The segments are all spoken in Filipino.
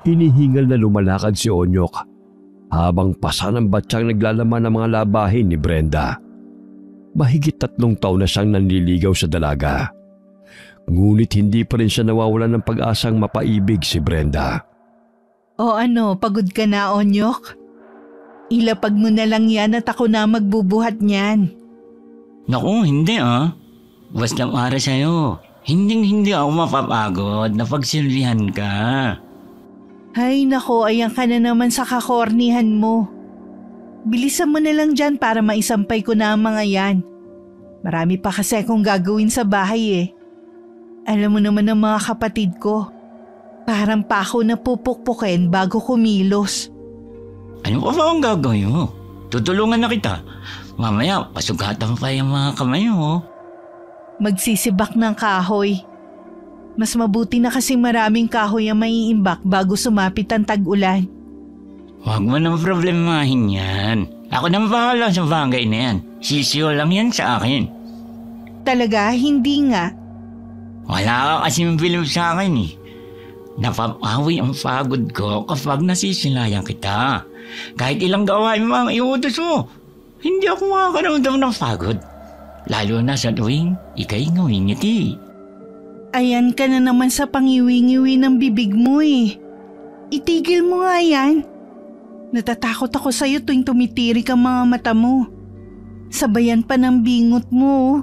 Hinihingal na lumalakad si Onyok habang pasa ng batsyang naglalaman ng mga labahin ni Brenda. Mahigit 3 taon na siyang nanliligaw sa dalaga. Ngunit hindi pa rin siya nawawalan ng pag-asang mapaibig si Brenda. O ano, pagod ka na, Onyok? Ilapag mo na lang yan at ako na magbubuhat niyan. Naku, hindi Basta para sa'yo. Hindi ako mapapagod na pagsilbihan ka. Ay nako, ayan ka na naman sa kakornihan mo. Bilisan mo na lang dyan para maisampay ko na ang mga yan. Marami pa kasi akong gagawin sa bahay eh. Alam mo naman ang mga kapatid ko. Parang pa ako napupukpukin bago kumilos. Ano pa ba ang gagawin mo? Tutulungan na kita. Mamaya, pasugatan pa yung mga kamay mo. Magsisibak ng kahoy. Mas mabuti na kasing maraming kahoy ang maiimbak bago sumapit ang tag-ulan. Huwag mo nang problemahin yan. Ako nang bahala sa bagay na yan. Sisiyo lang yan sa akin. Talaga? Hindi nga. Wala ka kasing bilib sa akin eh. Napapawi ang pagod ko kapag nasisilayan kita. Kahit ilang gawain mo ang iutos mo, hindi ako makakaramdam ng pagod. Lalo na sa tuwing ika'y ngawingiti. Ayan ka na naman sa pangiwi-ngiwi ng bibig mo eh. Itigil mo nga yan. Natatakot ako sa'yo tuwing tumitirik ang mga mata mo. Sabayan pa ng bingot mo.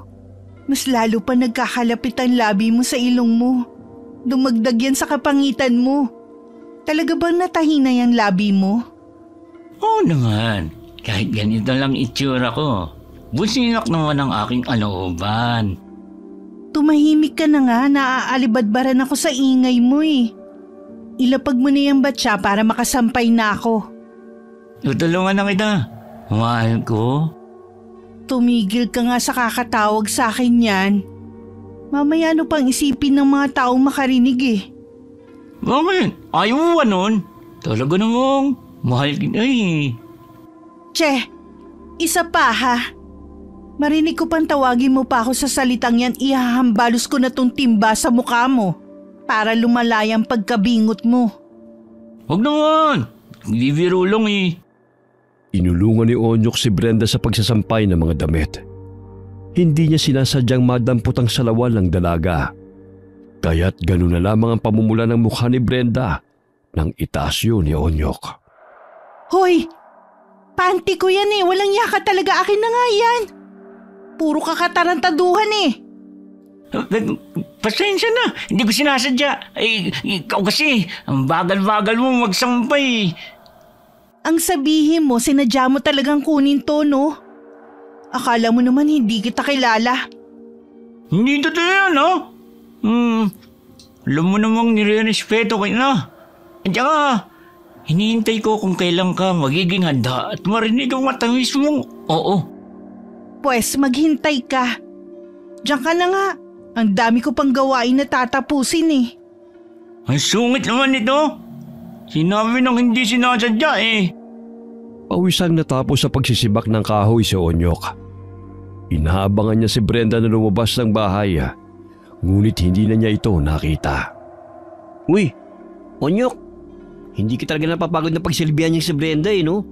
Mas lalo pa nagkakalapit ang labi mo sa ilong mo. Dumagdag yan sa kapangitan mo. Talaga bang natahi na yung labi mo? Oo naman. Kahit ganito lang itsura ko. Businak naman ang aking alooban. Tumahimik ka na nga, naaalibadbaran ako sa ingay mo eh. Ilapag mo na yung batya para makasampay na ako. Tutulungan na kita. Mahal ko. Tumigil ka nga sa kakatawag sa akin yan. Mamaya ano pang isipin ng mga taong makarinig eh. Bakit? Ayaw mo ba nun? Talaga namang mahal kita eh. Che, isa pa ha. Marinig ko pang tawagin mo pa ako sa salitang yan, ihahambalos ko na tong timba sa mukha mo para lumalay ang pagkabingot mo. Huwag naman. Hindi biro lang eh. Inulungan ni Onyok si Brenda sa pagsasampay ng mga damit. Hindi niya sinasadyang madampot ang salawal ng dalaga. Kaya't ganun na lamang ang pamumula ng mukha ni Brenda nang itaas yun ni Onyok. Hoy! Panty ko yan eh. Walang yaka talaga, akin na nga yan. Puro kakatarantaduhan eh. Pasensya na. Hindi ko sinasadya. Ikaw kasi, ang bagal-bagal mo magsampay. Ang sabihin mo, sinadya mo talagang kunin to, no? Akala mo naman hindi kita kilala. Hindi totoo yan, no? Alam mo namang nire-respeto ko na. At saka, hinihintay ko kung kailan ka magiging handa at marinig ang matamis mong oo. Pwes, maghintay ka. Diyan ka na nga. Ang dami ko pang gawain na tatapusin eh. Ang sungit naman ito. Sinabi nang hindi sinasadya eh. Pawisang natapos sa pagsisibak ng kahoy si Onyok. Inaabangan niya si Brenda na lumabas ng bahay. Ngunit hindi na niya ito nakita. Uy, Onyok. Hindi ka talaga napapagod na pagsilbihan niya si Brenda eh, no?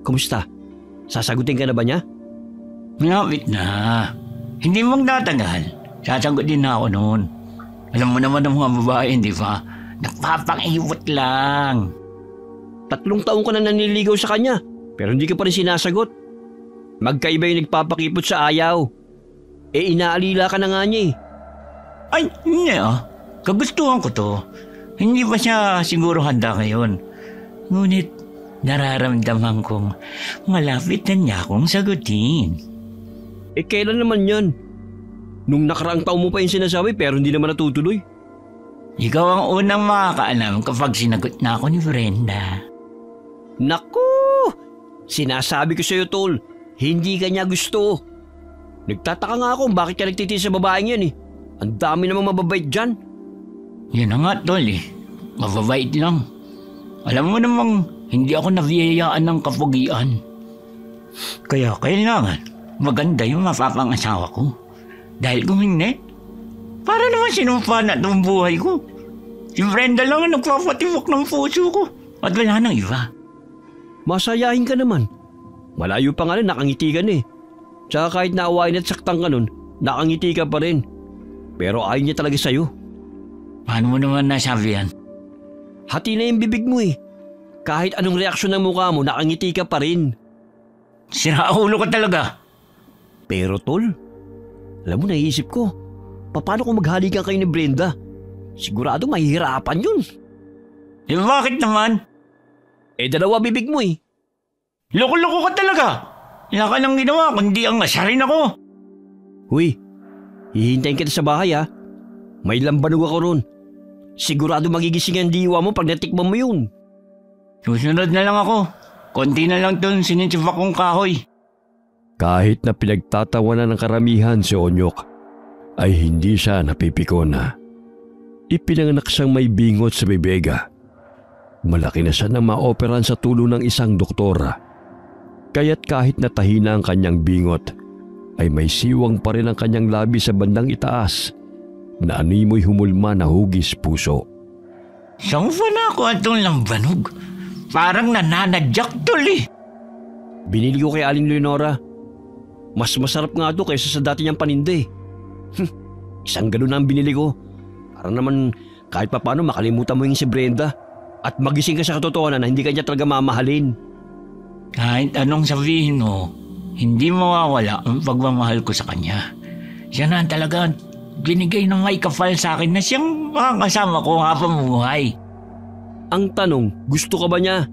Kumusta? Sasagutin ka na ba niya? Malapit na. Hindi magtatagal. Sasagot din na ako noon. Alam mo naman ang mga babae, di ba? Nagpapang-iwat lang. 3 taon ka na naniligaw sa kanya, pero hindi ka pa rin sinasagot. Magkaiba yung nagpapakipot sa ayaw. Inaalila ka na nga niya eh. Ay, hindi Kagustuhan ko to. Hindi pa siya siguro handa ngayon. Ngunit nararamdaman kong malapit na niya akong sagutin. Kailan naman yan? Nung nakaraang taon mo pa yung sinasabi pero hindi naman natutuloy. Ikaw ang unang makakaalam kapag sinagot na ako ni Brenda. Naku! Sinasabi ko sa'yo, Tol, hindi ka niya gusto. Nagtataka nga ako bakit ka nagtitiis sa babaeng yan eh. Ang dami namang mababait dyan. Yan na nga, Tol eh. Mababait lang. Alam mo namang hindi ako nabiyayaan ng kapugian. Kaya kailangan maganda yung mapapangasawa ko. Dahil kung hindi, para naman sinumpa na itong buhay ko. Si Brenda lang ang nagpapatibok ng puso ko. At wala nang iba. Masayahin ka naman. Malayo pa nga rin, nakangiti ka na eh. Tsaka kahit naawain at saktan ka nun, nakangiti ka pa rin. Pero ayaw niya talaga sa'yo. Paano mo naman nasabi yan? Hati na yung bibig mo eh. Kahit anong reaksyon ng mukha mo, nakangiti ka pa rin. Siraulo ka talaga. Pero tol, alam mo naisip ko, paano kung maghalikan kayo ni Brenda? Sigurado mahihirapan yun. Eh bakit naman? Dalawa bibig mo eh. Loko-loko ka talaga. Wala ka nang ginawa kundi ang asarin ako. Huy, hihintayin kita sa bahay ha. May lambanog ako ron. Sigurado magigising ang diwa mo pag natikman mo yun. Susunod na lang ako. Konti na lang dun sinitsibak kong kahoy. Kahit na pinagtatawanan ng karamihan si Onyok, ay hindi siya napipikon na. Ipinanganak siyang may bingot sa bibega. Malaki na siya na maoperan sa tulong ng isang doktora. Kaya't kahit natahina ang kanyang bingot, ay may siwang pa rin ang kanyang labi sa bandang itaas na animoy humulma na hugis puso. Saan pa na ako atong lambanog? Parang nananadyak tol eh. Binili ko kay Aling Leonora. Mas masarap nga ito kaysa sa dati niyang paninde. Isang galon na ang binili ko. Para naman kahit paano makalimutan mo yung si Brenda at magising ka sa katotohanan na hindi ka niya talaga mamahalin. Kahit anong sabihin mo, hindi mawawala ang pagmamahal ko sa kanya. Siya na talaga binigay ng may kapal sa akin na siyang makakasama ko habang buhay. Ang tanong, gusto ka ba niya?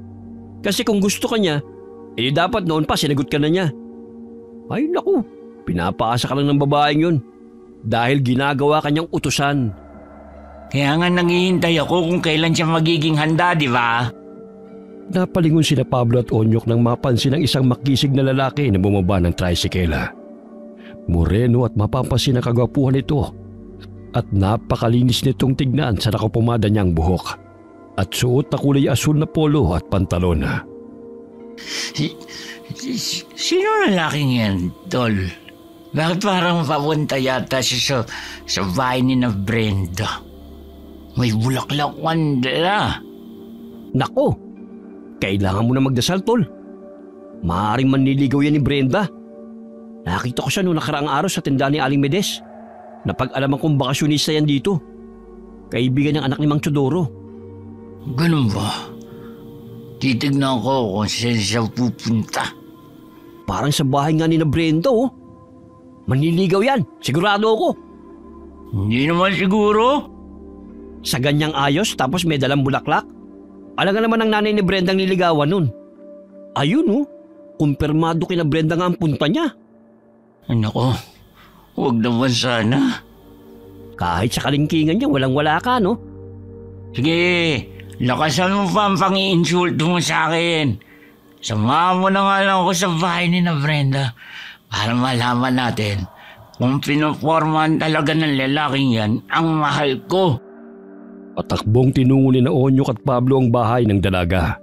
Kasi kung gusto ka niya, dapat noon pa sinagot ka na niya. Ay naku, pinapaasa ka lang ng babaeng yun dahil ginagawa kanyang utusan. Kaya nga naghihintay ako kung kailan siya magiging handa, di ba? Napalingon sina Pablo at Onyok nang mapansin ang isang makisig na lalaki na bumaba ng tricycle. Moreno at mapapansin ang kagwapuhan nito at napakalinis nitong tignan sa nakapumada niyang buhok at suot na kulay asul na polo at pantalon. Sino lalaking yan, tol? Bakit parang papunta yata siya sa bahay ni na Brenda? May bulaklakwan dala. Nako, kailangan mo na magdasal, tol. Maaaring manliligaw yan ni Brenda. Nakita ko siya noong nakaraang araw sa tindahan ni Aling Medes. Napag-alaman kong bakasyonista yan dito. Kaibigan ng anak ni Mang Chodoro. Ganun ba? Titignan ko kung saan siya pupunta. Parang sa bahay nga ni na Brenda, oh. Manliligaw yan, sigurado ako. Hindi naman siguro. Sa ganyang ayos tapos may dalang bulaklak. Alam nga naman ang nanay ni Brenda ang niligawan nun. Ayun oh, kumpirmado kina Brenda nga ang punta niya. Nako, huwag naman sana. Kahit sa kalingkingan niya, walang-wala ka, no? Sige, lakasan mo pa ang pang-i-insulto mo sa akin. Samahan mo na nga lang ako sa bahay ni na Brenda para malaman natin kung pinopormahan talaga ng lalaking yan ang mahal ko. Patakbong tinungo ni na Onyok at Pablo ang bahay ng dalaga.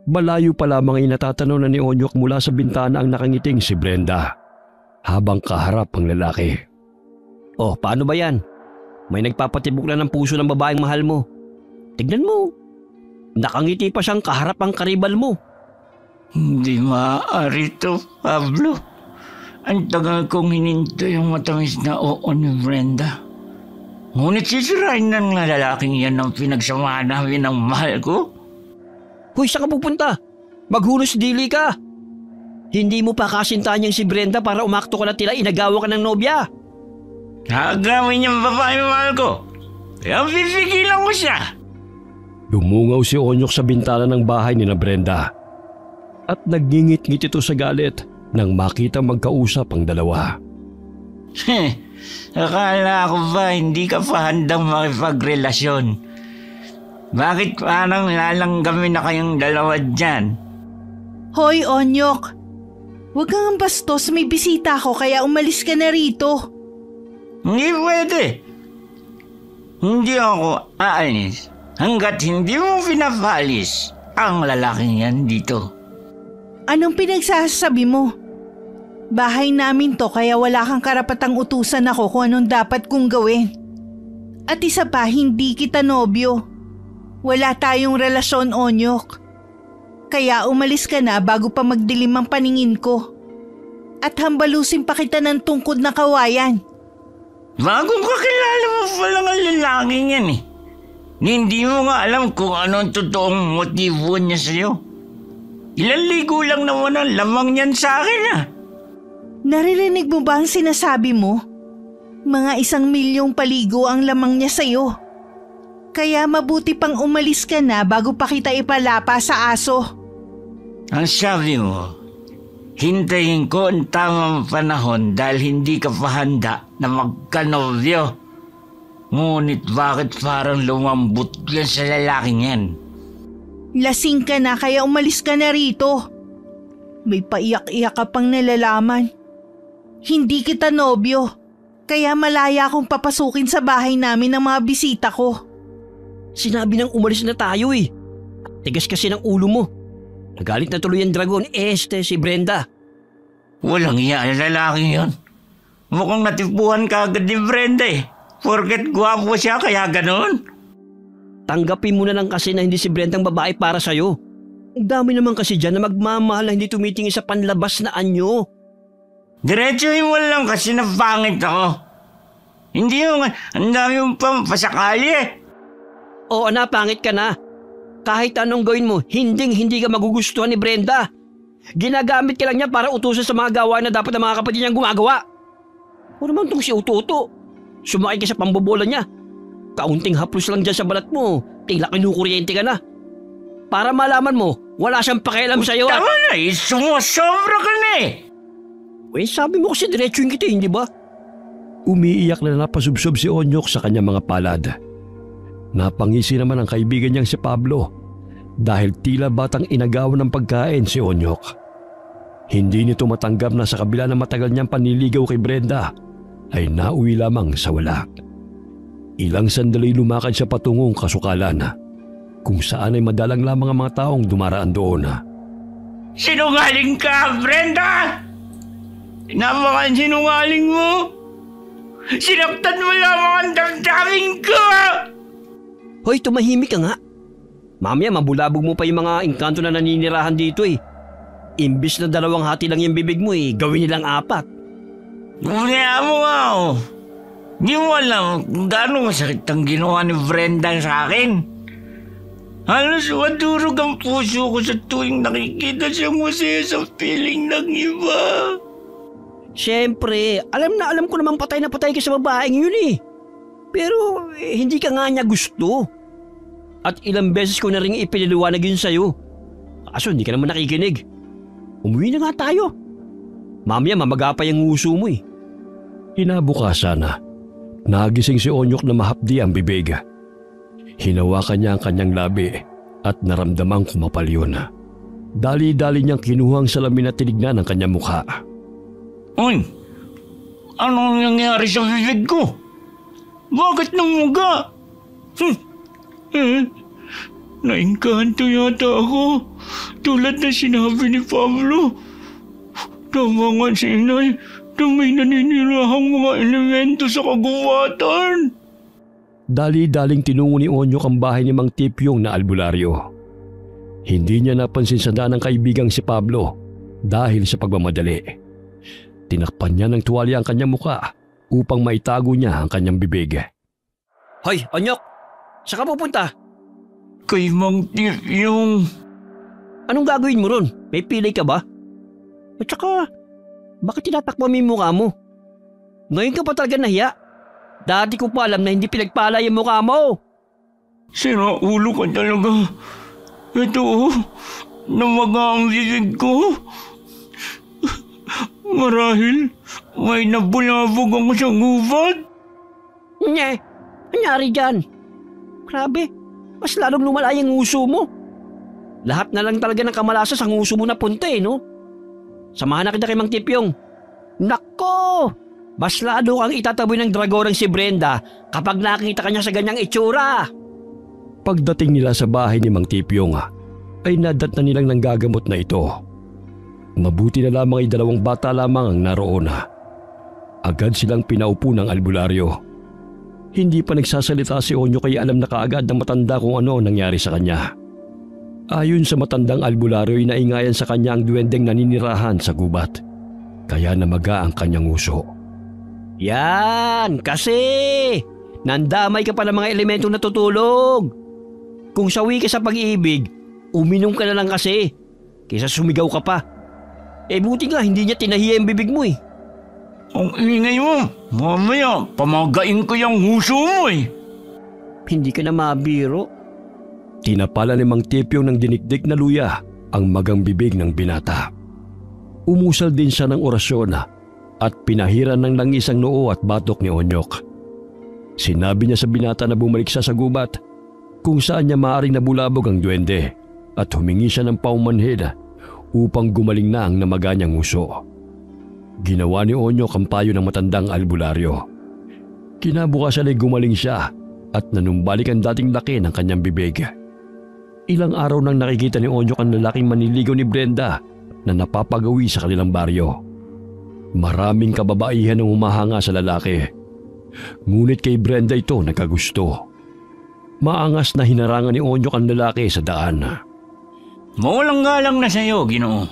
Malayo pa lamang ay natatanaw na ni Onyok mula sa bintana ang nakangiting si Brenda habang kaharap ang lalaki. Oh, paano ba yan? May nagpapatibok na ng puso ng babaeng mahal mo. Tignan mo. Nakangiti pa siyang kaharap ang karibal mo. Hindi maaari to, Pablo. Ang tagal kong hinintay ang matamis na oo ni Brenda. Ngunit sisirain ng lalaking yan ang pinagsamahan namin ng mahal ko. Hoy, saan ka pupunta? Maghunos dili ka. Hindi mo pa kasintahan niyang si Brenda para umakto ka na tila inagawa ka ng nobya. Nakagawin niyang babae mahal ko. Kaya pipigilan ko siya. Lumungaw si Onyok sa bintana ng bahay ni na Brenda at nagngingit-ngit ito sa galit nang makita magkausap ang dalawa. Akala ko ba hindi ka pa handang makipagrelasyon? Bakit parang lalanggamin na kayong dalawa dyan? Hoy, Onyok. Huwag kang bastos, may bisita ako kaya umalis ka na rito. Hindi pwede. Hindi ako aalis hanggat hindi mo pinapalis ang lalaking yan dito. Anong pinagsasabi mo? Bahay namin to kaya wala kang karapatang utusan ako kung anong dapat kong gawin. At isa pa, hindi kita nobyo. Wala tayong relasyon, Onyok. Kaya umalis ka na bago pa magdilim ang paningin ko. At hambalusin pa kita ng tungkod na kawayan. Bagong kakilala mo pa lang ang lalaking yan eh. Hindi mo nga alam kung ano ang totoong motibo niya sa'yo. Ilang ligo lang naman ang lamang niyan sa akin ah. Naririnig mo ba ang sinasabi mo? Mga 1,000,000 paligo ang lamang niya sa'yo. Kaya mabuti pang umalis ka na bago pa kita ipalapa sa aso. Ang sabi mo, hintayin ko ang tamang panahon dahil hindi ka pa handa na magkanobyo. Ngunit bakit parang lumambot yan sa lalaking yan? Lasing ka na kaya umalis ka na rito. May paiyak-iyak ka pang nalalaman. Hindi kita nobyo, kaya malaya akong papasukin sa bahay namin ng mga bisita ko. Sinabi nang umalis na tayo eh. Tigas kasi ng ulo mo. Nagalit na tuloy ang dragon, si Brenda. Walang iya ang lalaking yon. Mukhang natipuhan ka agad ni Brenda eh. Porket gwapo siya kaya ganon. Tanggapin mo na lang kasi na hindi si Brenda ang babae para sa'yo. Ang dami naman kasi dyan na magmamahal na hindi tumitingin sa panlabas na anyo. Diretsuhin mo lang kasi na pangit ako. Hindi mo nga, ang dami mong pampasakali eh. Oo na, pangit ka na. Kahit anong gawin mo, hindi ka magugustuhan ni Brenda. Ginagamit ka lang niya para utusan sa mga gawain na dapat ang mga kapatid niyang gumagawa. O naman itong si Uto-Uto. Sumakay ka sa pambobola niya. Kaunting haplos lang dyan sa balat mo, tila kinukuryente ka na. Para malaman mo, wala siyang pakialam sa'yo. Tama na eh, sumusobra ka na eh. Sabi mo kasi diretsuhin kita, hindi ba? Umiiyak na napasubsob si Onyok sa kanyang mga palad. Napangisi naman ang kaibigan niyang si Pablo dahil tila batang inagawan ng pagkain si Onyok. Hindi nito matanggap na sa kabila ng matagal niyang panliligaw kay Brenda ay nauwi lamang sa wala. Ilang sandali lumakad siya patungong kasukalan kung saan ay madalang lamang ang mga taong dumaraan doon. Sinungaling ka, Brenda! Napaka sinungaling mo! Sinaktan mo lamang ang damdamin ko! Hoy, tumahimik ka nga. Mamaya mabulabog mo pa yung mga engkanto na naninirahan dito eh. Imbis na 2 hati lang yung bibig mo gawin nilang 4. Ngunit mo nga oh. Di mo alam kung gaano masakit ang ginawa ni Brenda sa akin. Halos madurog ang puso ko sa tuwing nakikita siyang masaya sa piling ng iba. Siyempre, alam ko namang patay na patay ka sa babaeng yun eh. Pero hindi ka nga niya gusto. At ilang beses ko na rin ipinaliwanag yun sa'yo. Kaso hindi ka naman nakikinig. Umuwi na nga tayo. Mamaya mamagapay ang uso mo eh. Kinabukasan nagising si Onyok na mahapdi ang bibig. Hinawakan niya ang kanyang labi at naramdamang kumapal yun. Dali-dali niyang kinuha ang salamin at tinignan ang kanyang mukha. Uy, anong nangyari sa bibig ko? Bakit namuga? Naingkanto yata ako. Tulad na sinabi ni Pablo. Tama nga si inay na may naninirahang mga elemento sa kagubatan. Dali-daling tinungo ni Onyok ang bahay ni Mang Tipyong na albularyo. Hindi niya napansin sa daan ng kaibigang si Pablo dahil sa pagmamadali. Tinakpan niya ng tuwalya ang kanyang muka upang maitago niya ang kanyang bibig. Hoy, Onyok! Saan ka pupunta? Kay Mang Tipyong. Anong gagawin mo ron? May pilay ka ba? At saka, bakit tinatakpan mo yung mukha mo? Ngayon ka pa talaga nahiya? Dati ko pa alam na hindi pinagpala yung mukha mo. Sira ulo ka talaga. Ito namaga ang bibig ko. Marahil may nabulabog ako sa gubat. Nye, nangyari dyan? Grabe, mas lalong lumala yung uso mo. Lahat na lang talaga ng kamalasas ang uso mo na punta no? Samahan na kita kay Mang Tipyong. Nako! Mas lalo kang itataboy ng dragorang si Brenda kapag nakita ka niya sa ganyang itsura. Pagdating nila sa bahay ni Mang Tipyong ay nadat na nilang nanggagamot na ito. Mabuti na lamang ay 2 bata lamang ang naroon. Agad silang pinaupo ng albularyo. Hindi pa nagsasalita si Onyok kaya alam na kaagad ng matanda kung ano ang nangyari sa kanya. Ayon sa matandang albularyo ay naingayan sa kanya ang duwendeng naninirahan sa gubat. Kaya namaga ang kanyang uso. Yan! Kasi! Nandamay ka pa ng mga elementong natutulog. Kung sawi ka sa pag-ibig, uminom ka na lang kasi. Kaysa sumigaw ka pa. Buti nga hindi niya tinahiya ang bibig mo eh. Ang ingay mo. Mamaya, pamagain ko yung huso mo eh. Hindi ka na mabiro. Tinapala ni Mang Tipyong ng dinikdik na luya ang magang bibig ng binata. Umusal din siya ng orasyon at pinahiran ng langis ang noo at batok ni Onyok. Sinabi niya sa binata na bumalik siya sa gubat kung saan niya maaaring nabulabog ang duwende at humingi siya ng paumanhid upang gumaling na ang namaga niyang uso. Ginawa ni Onyok ang payo ng matandang albularyo. Kinabukasan ay gumaling siya at nanumbalik ang dating laki ng kanyang bibig. Ilang araw nang nakikita ni Onyok ang lalaking manliligaw ni Brenda na napapagawi sa kanilang baryo. Maraming kababaihan ang humahanga sa lalaki. Ngunit kay Brenda ito nagkagusto. Maangas na hinarangan ni Onyok ang lalaki sa daan. Maulang galang na sa'yo, Ginoo.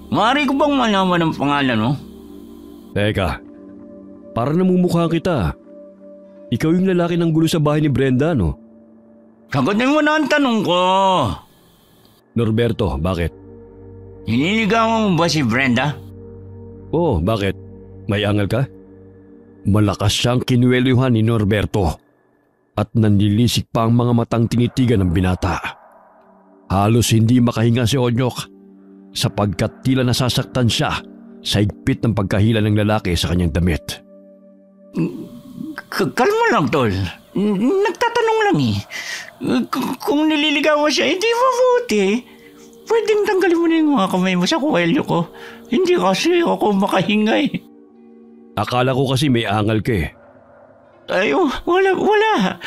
Maaari ko bang malaman ang pangalan mo? Teka, para namumukha kita. Ikaw yung lalaki ng gulo sa bahay ni Brenda, no? Sagutin mo na ang tanong ko. Norberto, bakit? Hiniligawan mo ba si Brenda? Oh, bakit? May angal ka? Malakas siyang kinuwelyuhan ni Norberto at nanlilisik pa ang mga matang tinitigan ng binata. Halos hindi makahinga si Onyok sapagkat tila nasasaktan siya sa higpit ng pagkahila ng lalaki sa kanyang damit. Kalma lang, Tol. Nagtatanong lang eh. Kung nililigawan siya, hindi mabuti. Pwedeng tanggalin mo na yung mga kamay mo sa kuwelyo ko. Hindi kasi ako makahinga eh. Akala ko kasi may angal ka eh. Ay, wala.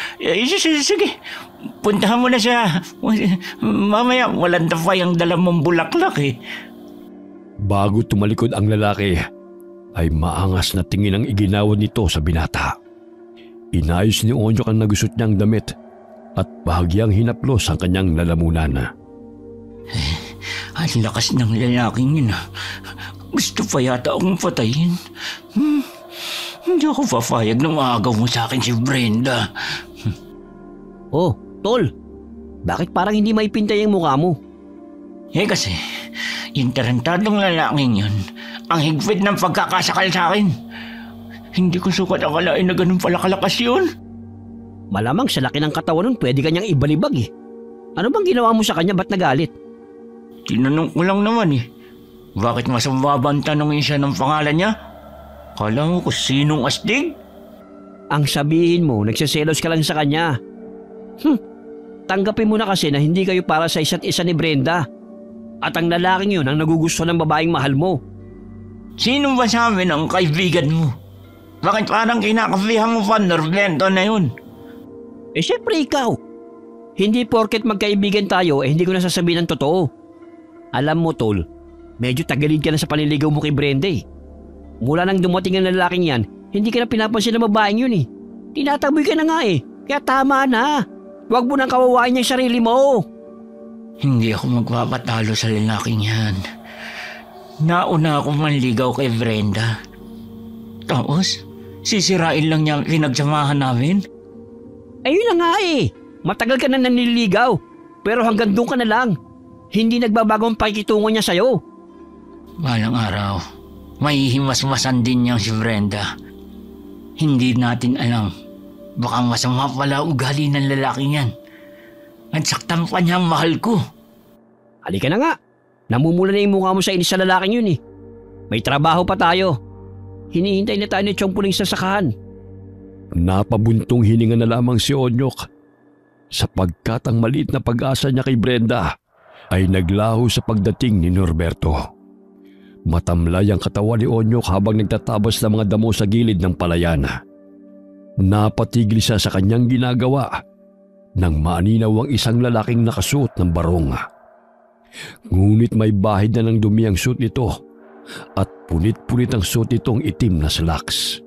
Sige, puntahan mo na siya. Mamaya, walang dafay ang dala mong bulaklak eh. Bago tumalikod ang lalaki, ay maangas na tingin ang iginawad nito sa binata. Inayos ni Onyok ang nagusot niyang damit at bahagyang hinaplos ang kanyang lalamunan. Ang lakas ng lalaking yun. Gusto pa yata akong patayin. Hindi ako papayag na maagaw mo sa akin si Brenda. Oh, Tol. Bakit parang hindi maipintay ang mukha mo? Kasi, yung tarantadong lalaking yun, ang higpit ng pagkakasakal sa akin. Hindi ko sukat akalain na ganun pala kalakas yun. Malamang sa laki ng katawan nun pwede kanyang ibalibag eh. Ano bang ginawa mo sa kanya, ba't nagalit? Tinanong ko lang naman eh. Bakit masama ba ang tanongin siya ng pangalan niya? Kala mo kung sinong astig? Ang sabihin mo, nagsiselos ka lang sa kanya. Tanggapin mo na kasi na hindi kayo para sa isa't isa ni Brenda. At ang lalaking yun ang nagugusto ng babaeng mahal mo. Sino ba sa amin ang kaibigan mo? Bakit parang kinakafihan mo pa Norberto na yun? Syempre ikaw. Hindi porket magkaibigan tayo hindi ko nasasabihin ang totoo. Alam mo, Tol, medyo tagalid ka na sa panliligaw mo kay Brenda eh. Mula nang dumating ang lalaking yan, hindi ka na pinapansin ng babaeng yun eh. Tinataboy ka na nga eh, kaya tama na. Huwag mo nang kawawain yung sarili mo. Hindi ako magpapatalo sa lalaking yan. Nauna ako manligaw kay Brenda. Tapos, sisirain lang niya ang pinagsamahan namin? Ayun na nga eh, matagal ka na nanliligaw. Pero hanggang doon ka na lang. Hindi nagbabago ang pakikitungo niya sa'yo. Balang araw, may himas-masan din niyang si Brenda. Hindi natin alam. Baka masama pala ugali ng lalaki niyan. At saktan pa niya ang mahal ko. Halika na nga. Namumula na yung mukha mo sa inis sa lalaking yun eh. May trabaho pa tayo. Hinihintay na tayo ni Chong Puling sa sakahan. Napabuntong hininga na lamang si Onyok sapagkat ang maliit na pag-asa niya kay Brenda ay naglaho sa pagdating ni Norberto. Matamlay ang katawan ni Onyok habang nagtatabas ng mga damo sa gilid ng palayan. Napatigil siya sa kanyang ginagawa nang maninaw ang isang lalaking nakasuot ng barong. Ngunit may bahid na ng dumi ang suot nito at punit-punit ang suot nitong itim na slacks.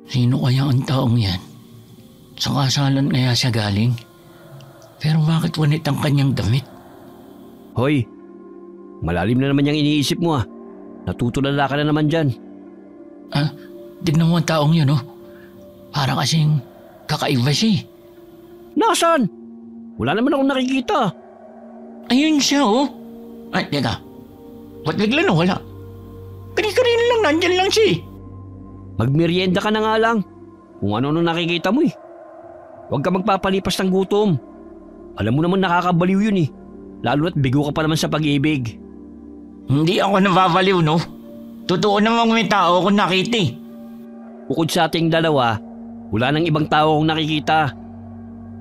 Sino kaya ang taong yan? Sa kasalan kaya siya galing? Pero bakit wanit ang kanyang damit? Hoy, malalim na naman yung iniisip mo ah. Natutulala ka na naman dyan. Tignan mo ang taong yun, oh. Para kasing kakaiba siya. Nasaan? Wala naman akong nakikita. Ayun siya, oh. Ay, teka. Ba't bigla na wala? Kani-kanina lang, nandyan lang siya. Magmerienda ka na nga lang. Kung ano nakikita mo eh. Huwag ka magpapalipas ng gutom. Alam mo naman nakakabaliw yun eh. Lalo at bigo ka pa naman sa pag-ibig. Hindi ako nababaliw, no? Totoo namang may tao akong nakita eh. Bukod sa ating dalawa, wala nang ibang tao akong nakikita.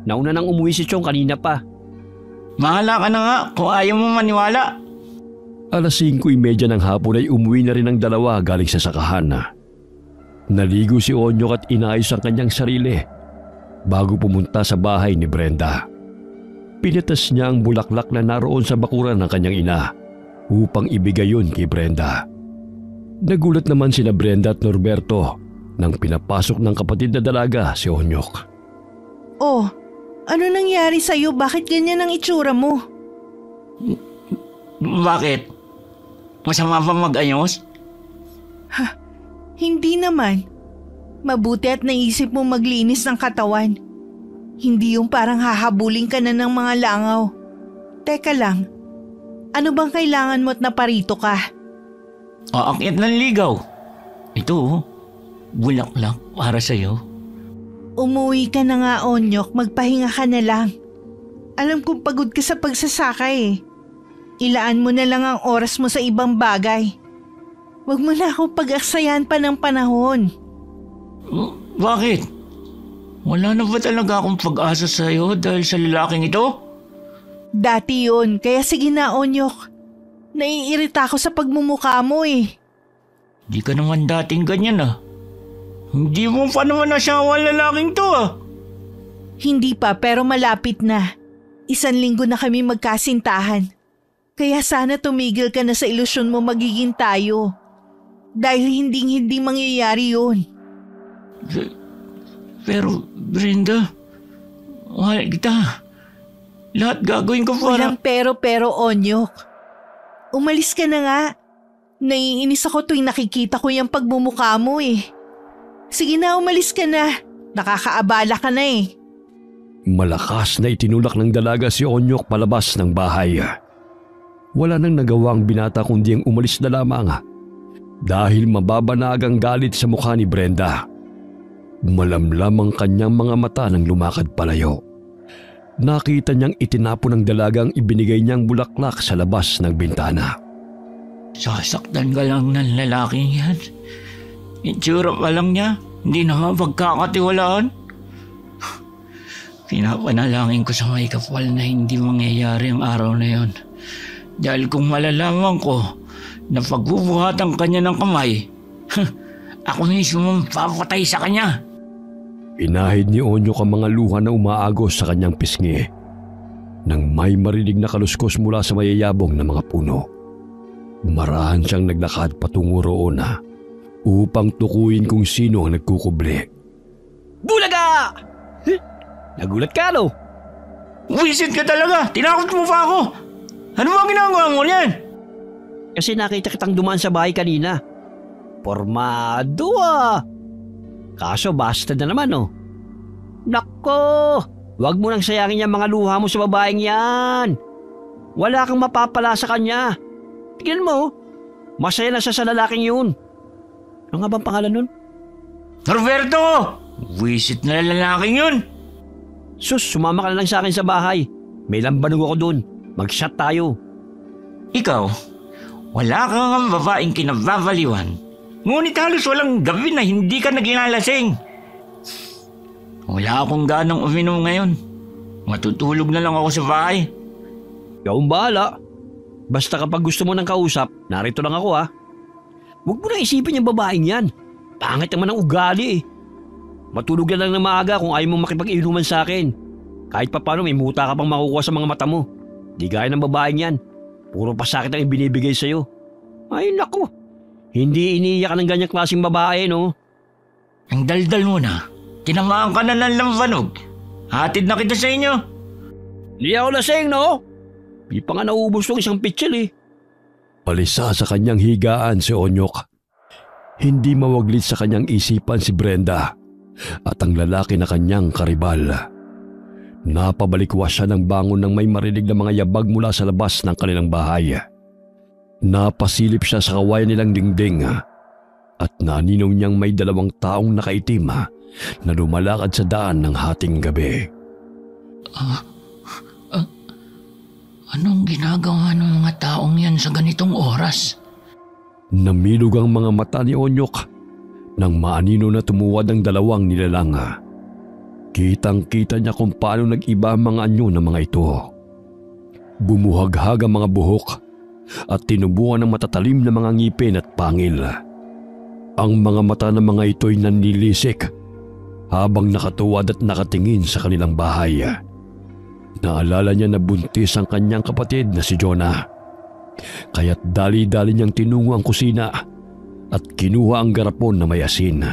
Nauna nang umuwi si Chong kanina pa. Mahala ka na nga kung ayaw mo maniwala. Alas 5:30 ng hapon ay umuwi na rin ang dalawa galing sa sakahan. Naligo si Onyok at inayos ang kanyang sarili bago pumunta sa bahay ni Brenda. Pinatas niya ang bulaklak na naroon sa bakuran ng kanyang ina upang ibigay yun kay Brenda. Nagulat naman sina Brenda at Norberto nang pinapasok ng kapatid na dalaga si Onyok. Oh, ano nangyari sa'yo? Bakit ganyan ang itsura mo? Bakit? Masama pa mag-ayos? Hindi naman. Mabuti at naisip mo maglinis ng katawan. Hindi yung parang hahabulin ka na ng mga langaw. Teka lang, ano bang kailangan mo at naparito ka? Aakyat ng ligaw. Ito, oh. Bulaklak para sa'yo. Umuwi ka na nga, Onyok. Magpahinga ka na lang. Alam kong pagod ka sa pagsasaka eh. Ilaan mo na lang ang oras mo sa ibang bagay. Huwag mo na akong pag-aksayan pa ng panahon. Bakit? Wala na ba talaga akong pag-asa sa'yo dahil sa lalaking ito? Dati yun, kaya sige na, Onyok. Naiirita ako sa pagmumukha mo eh. Di ka naman dating ganyan ah. Hindi mo pa naman nasawa ang lalaking to ah. Hindi pa pero malapit na. 1 linggo na kami magkasintahan. Kaya sana tumigil ka na sa ilusyon mo magiging tayo. Dahil hindi mangyayari yun. Pero Brenda, mahal kita. Lahat gagawin ko para... Walang pero, Onyok. Umalis ka na nga. Naiinis ako tuwing nakikita ko yung pagmumukha mo eh. Sige na, umalis ka na. Nakakaabala ka na eh. Malakas na itinulak ng dalaga si Onyok palabas ng bahay. Wala nang nagawa ang binata kundi ang umalis na lamang dahil mababanag ang galit sa mukha ni Brenda. Malamlam ang kanyang mga mata nang lumakad palayo. Nakita niyang itinapon ng dalagang ibinigay niyang bulaklak sa labas ng bintana. Sasaktan ka lang ng lalaking yan. Itsura pa lang niya, hindi na mapagkakatiwalaan. Pinapanalangin ko sa may kapal na hindi mangyayari ang araw na yon. Dahil kung malalaman ko na pagbubuhatan kanya ng kamay, ako mismo papatay sa kanya. Pinahid ni Onyok ang mga luha na umaagos sa kanyang pisngi nang may marinig na kaluskos mula sa mayayabong na mga puno. Marahan siyang naglakad patungo roon upang tukuyin kung sino ang nagkukubli. Bulaga! Nagulat ka, no? Wisit ka talaga! Tinakot mo pa ako! Ano ba ginagawa mo niyan? Kasi nakita kitang dumaan sa bahay kanina. Pormado ah! Kaso bastard na naman, no? Nako! Huwag mo nang sayangin yung mga luha mo sa babaeng yan. Wala kang mapapala sa kanya. Tignan mo, masaya na siya sa lalaking yun. Ano nga bang pangalan nun? Norberto! Wisit na lalaking yun! Sus, sumama ka na lang sa akin sa bahay. May lambanog ako dun. Mag-shot tayo. Ikaw, wala kang ang babaeng kinababaliwan. Ngunit halos walang gabi na hindi ka naglalasing. Wala akong ganang uminom ngayon. Matutulog na lang ako sa bahay. Ikaw ang bahala. Basta kapag gusto mo ng kausap, narito lang ako ha. Huwag mo nang isipin yung babaeng yan. Pangit naman ang ugali eh. Matulog na lang ng maaga kung ayaw mong makipag-inuman sa akin. Kahit pa paano may muta ka pang makukuha sa mga mata mo. Di gaya ng babaeng yan. Puro pasakit ang ibinibigay sa'yo. Ay naku. Hindi iniiyak ka ng ganyang klaseng babae, no? Ang daldal mo na. tinamaan ka na ng lambanog. Hatid na kita sa inyo. Di ako lasing, no? Di pa nga naubos tong isang pitsil eh. Palisa sa kanyang higaan si Onyok. Hindi mawaglit sa kanyang isipan si Brenda at ang lalaki na kanyang karibal. Napabalikwas siya ng bangon nang may marinig na mga yabag mula sa labas ng kanilang bahay. Napasilip siya sa kawayan nilang dingding at naninong niyang may 2 taong nakaitim na lumalakad sa daan ng hating gabi. Anong ginagawa ng mga taong yan sa ganitong oras? Namilog ang mga mata ni Onyok nang maanino na tumuwad ang 2 nilalang. Kitang-kita niya kung paano nag-iba ang mga anyo ng mga ito. Bumuhaghag ang mga buhok at tinubuan ng matatalim na mga ngipin at pangil. Ang mga mata ng mga ito'y nanlilisik habang nakatuwad at nakatingin sa kanilang bahay. Naalala niya na buntis ang kanyang kapatid na si Jonah. Kaya't dali-dali niyang tinungo ang kusina at kinuha ang garapon na may asin.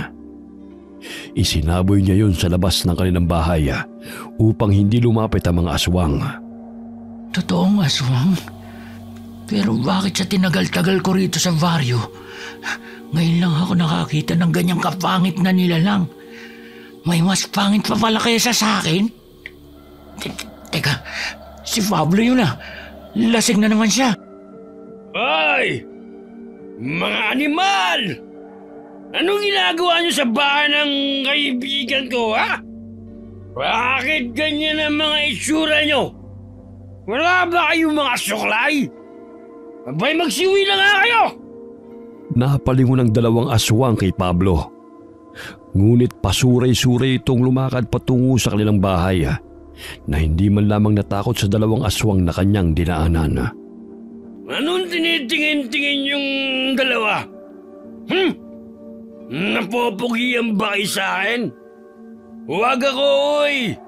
Isinaboy niya yun sa labas ng kanilang bahay upang hindi lumapit ang mga aswang. Totoong aswang? Pero bakit sa tinagal-tagal ko rito sa baryo, ngayon lang ako nakakita ng ganyang kapangit na nilalang? May mas pangit pa pala kaysa sa akin? Teka, si Pablo yun Lasing na naman siya. Ay! Mga animal! Anong ginagawa niyo sa bahay ng kaibigan ko, ha? Bakit ganyan ang mga itsura niyo? Wala ba kayong mga suklay? Abay, magsiwi na nga kayo! Napalingon ang 2 aswang kay Pablo. Ngunit pasuray-suray itong lumakad patungo sa kanilang bahay na hindi man lamang natakot sa 2 aswang na kanyang dinaanan. Anong tinitingin-tingin yung 2? Napopogian ba kayo sa akin? Huwag ako, oy!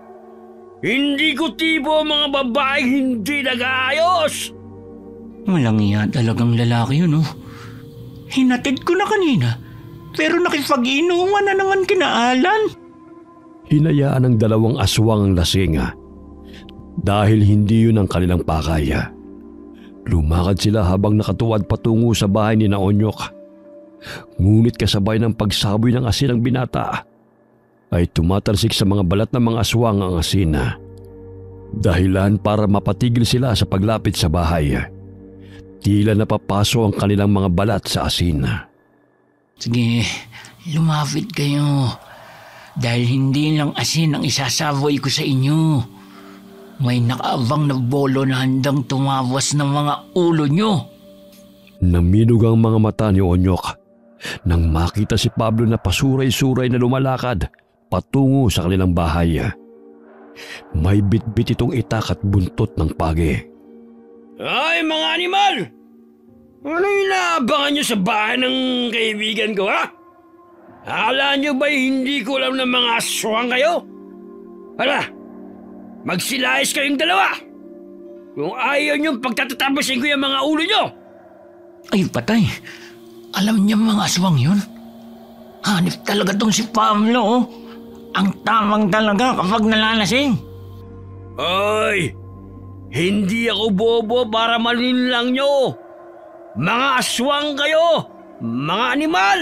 Hindi ko tipo ang mga babae hindi nag-aayos! Walang iya talagang lalaki yun, Hinatid ko na kanina, pero nakipag-inuman na naman kina Alan. Hinayaan ng 2 aswang ang lasing dahil hindi yun ang kanilang pakay. Lumakad sila habang nakatuwad patungo sa bahay ni Onyok. Ngunit kasabay ng pagsaboy ng asin ng binata ay tumatalsik sa mga balat ng mga aswang ang asin. Dahilan para mapatigil sila sa paglapit sa bahay. Tila napapaso ang kanilang mga balat sa asin. Sige, lumapit kayo. Dahil hindi lang asin ang isasaboy ko sa inyo. May nakaabang na bolo na handang tumawas ng mga ulo nyo. Naminog ang mga mata ni Onyok nang makita si Pablo na pasuray-suray na lumalakad patungo sa kanilang bahay. May bitbit itong itak at buntot ng pagi. Ay, mga animal! Ano inaabangan niyo sa bahay ng kaibigan ko, ha? Akala niyo ba'y hindi ko alam ng mga aswang kayo? Hala, magsilayas kayong 2! Kung ayaw niyong pagtatatabasin ko yung mga ulo niyo! Ay, patay. Alam niya mga aswang yun? Hanip talaga tong si Pablo, Ang tamang talaga kapag nalalasing. Ay! Hindi ako bobo para malinlang nyo! Mga aswang kayo! Mga animal!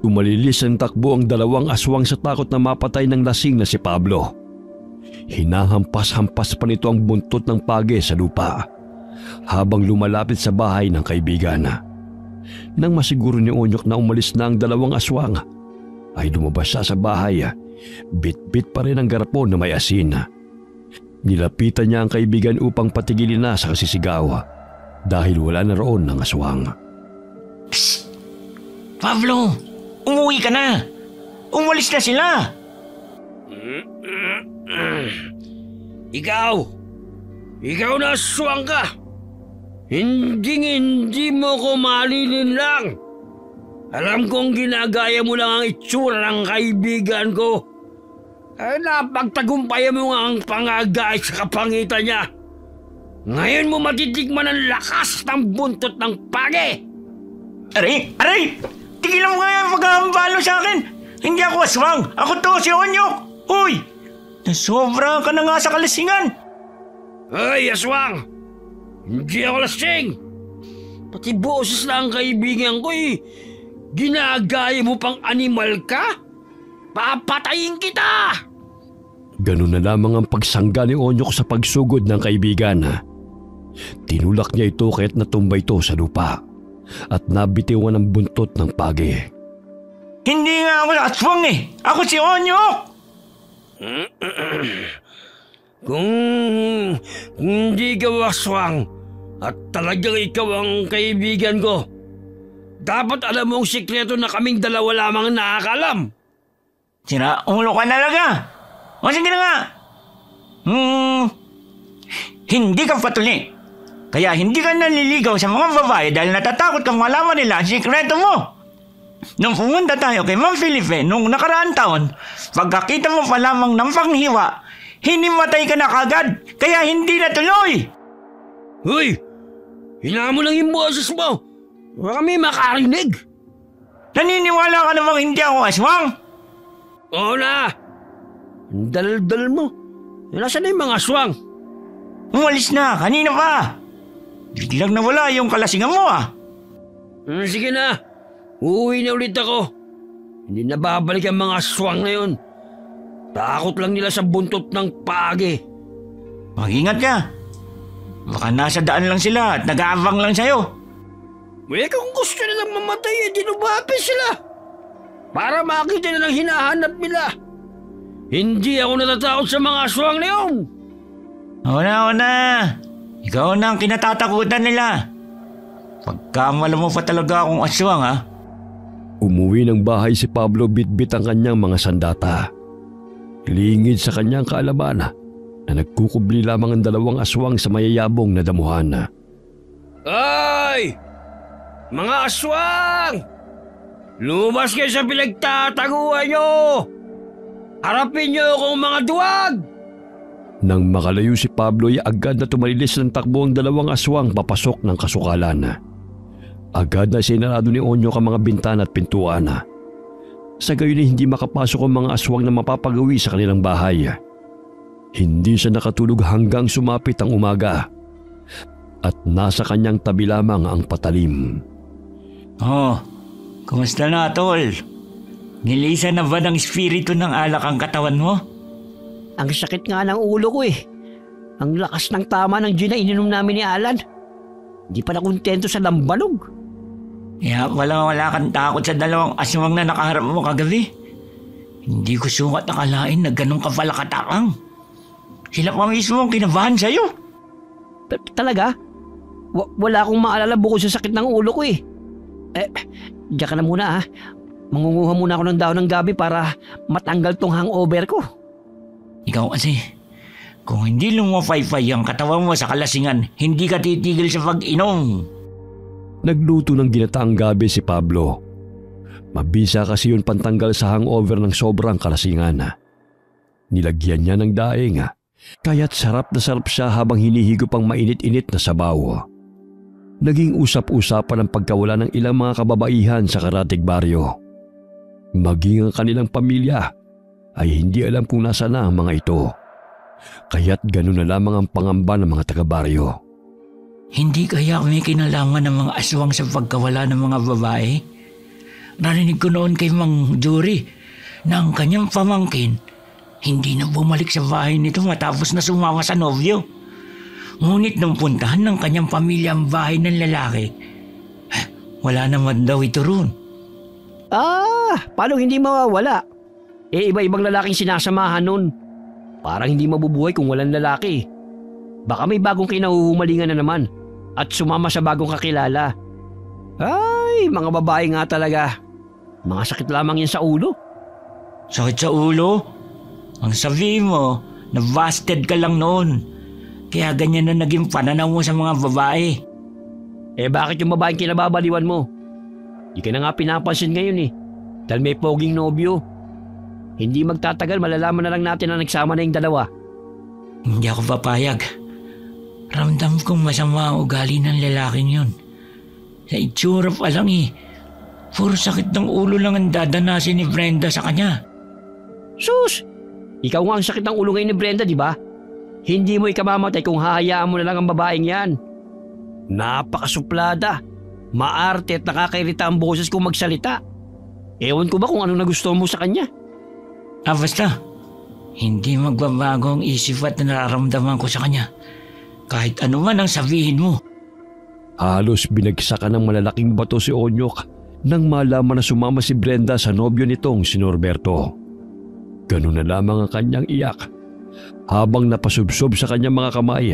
Tumalilis ang takbo ang 2 aswang sa takot na mapatay ng lasing na si Pablo. Hinahampas-hampas pa nito ang buntot ng page sa lupa habang lumalapit sa bahay ng kaibigan. Nang masiguro ni Onyok na umalis na ang 2 aswang, ay lumabas siya sa bahay, bit-bit pa rin ang garapon na may asin. Nilapitan niya ang kaibigan upang patigilin na sa kasisigaw dahil wala na roon ng aswang. Psst! Pablo! Umuwi ka na! Umalis na sila! Ikaw! Ikaw na aswang ka! Hindi mo ko malilinlang! Alam kong ginagaya mo lang ang itsura ng kaibigan ko. Napagtagumpayan mo nga ang pangagay sa kapangitan niya. Ngayon mo matitikman ang lakas ng buntot ng page! Aray! Aray! Tigilan mo nga yung pag-aambalo sa akin! Hindi ako aswang! Ako to, si Onyok! Uy! Nasobra ka na nga sa kalasingan! Ay, aswang! Hindi ako lasing! Pati boses na ang kaibigan ko eh. Ginagaya mo pang animal ka? Papatayin kita! Ganun na lamang ang pagsangga ni Onyok sa pagsugod ng kaibigan. Tinulak niya ito kaya't natumba ito sa lupa at nabitiwan ang buntot ng pagi. Hindi nga ako aswang eh! Ako si Onyok! Kung hindi ka aswang at talagang ikaw ang kaibigan ko, dapat alam mo ang sikreto na kaming dalawa lamang nakakalam. Sira ulo ka talaga! O sige na nga! Hindi ka patuli. Kaya hindi ka naliligaw sa mga babae dahil natatakot kang malaman nila ang sikreto mo. Nung pumunta tayo kay Ma'am Felipe nung nakaraan taon, pagkakita mo pa lamang ng panghiwa, hinimatay ka na kagad, kaya hindi natuloy. Hoy! Hinaan mo lang yung boses mo! Baka kami makarinig! Naniniwala ka namang hindi ako aswang? Oo na! Ang dal-dal mo. Nasaan na yung mga aswang? Umalis na, kanina pa. Biglang nawala yung kalasingan mo ah. Sige na. Uuwi na ulit ako. Hindi na babalik ang mga aswang na yun. Takot lang nila sa buntot ng pagi. Mag-ingat ka. Baka nasa daan lang sila at nag-aabang lang sa'yo. Kung gusto nilang mamatay, dinubapi sila. Para makita nilang hinahanap nila. Hindi ako natatakot sa mga aswang na yun. Oo na. Ikaw na ang kinatatakutan nila. Pagkamala mo pa talaga akong aswang ha. Umuwi ng bahay si Pablo bitbit ang kanyang mga sandata. Lingid sa kanyang kaalaman na nagkukubli lamang ang dalawang aswang sa mayayabong na damuhan. Ay! Mga aswang! Lumabas kayo sa pinagtataguan nyo! Harapin nyo akong mga duwag! Nang makalayo si Pablo ay agad na tumalilis ng takbo ang dalawang aswang papasok ng kasukalan. Agad na sinarado ni Onyok ang mga bintana at pintuan. Sa gayon ay hindi makapasok ang mga aswang na mapapagawi sa kanilang bahay. Hindi siya nakatulog hanggang sumapit ang umaga at nasa kanyang tabi lamang ang patalim. Oh, kumusta na tol? Nilisan na ba ng espiritu ng alak ang katawan mo? Ang sakit nga ng ulo ko eh. Ang lakas ng tama ng gin na ininom namin ni Alan. Hindi pa na kontento sa lambanog. Kaya wala kang takot sa dalawang aswang na nakaharap mo kagabi. Hindi ko sukat nakalain na ganun ka pala katakang. Sila pa mismo ang kinabahan sa'yo. Talaga? Wala akong maalala bukod sa sakit ng ulo ko eh. Diyan ka na muna ah. Mangunguha muna ako ng daon ng gabi para matanggal tong hangover ko. Ikaw kasi, kung hindi lumapaypay ang katawan mo sa kalasingan, hindi ka titigil sa pag-inom. Nagluto ng ginataang gabi si Pablo. Mabisa kasi yun pantanggal sa hangover ng sobrang kalasingan. Nilagyan niya ng daing, kaya't sarap na sarap siya habang hinihigop ang mainit-init na sabaw. Naging usap-usapan ang pagkawala ng ilang mga kababaihan sa karatig baryo. Maging ang kanilang pamilya ay hindi alam kung nasa na ang mga ito. Kaya't ganun na lamang ang pangamba ng mga taga-baryo. Hindi kaya may kinalaman ng mga aswang sa pagkawala ng mga babae? Narinig ko noon kay Mang Jury na ang kanyang pamangkin hindi na bumalik sa bahay nito matapos na sumama sa nobyo. Ngunit nung puntahan ng kanyang pamilya ang bahay ng lalaki, wala naman daw ito roon. Paano hindi mawawala? Iba-ibang lalaking sinasamahan nun. Parang hindi mabubuhay kung walang lalaki. Baka may bagong kinahuhumalingan na naman at sumama sa bagong kakilala. Ay, mga babae nga talaga. Mga sakit lamang yan sa ulo. Sakit sa ulo? Ang sabi mo, na-busted ka lang noon. Kaya ganyan na naging pananaw mo sa mga babae. Bakit yung babaeng kinababaliwan mo? Di ka na nga pinapansin ngayon eh. Dahil may poging nobyo. Hindi magtatagal, malalaman na lang natin na nagsama na yung dalawa. Hindi ako papayag. Ramdam kong masama ang ugali ng lalaking yun. Sa itsura pa lang Puro sakit ng ulo lang ang dadanasin ni Brenda sa kanya. Sus! Ikaw nga ang sakit ng ulo ngayon ni Brenda, di ba? Hindi mo ikamamatay kung hahayaan mo na lang ang babaeng yan. Napakasuplada. Maarte at nakakairita ang boses kung magsalita. Ewan ko ba kung anong nagustuhan mo sa kanya? Basta. Hindi magbabago ang isip at nararamdaman ko sa kanya. Kahit ano man ang sabihin mo. Halos binagsakan ng malalaking bato si Onyok nang malaman na sumama si Brenda sa nobyo nitong si Norberto. Ganun na lamang ang kanyang iyak habang napasubsob sa kanyang mga kamay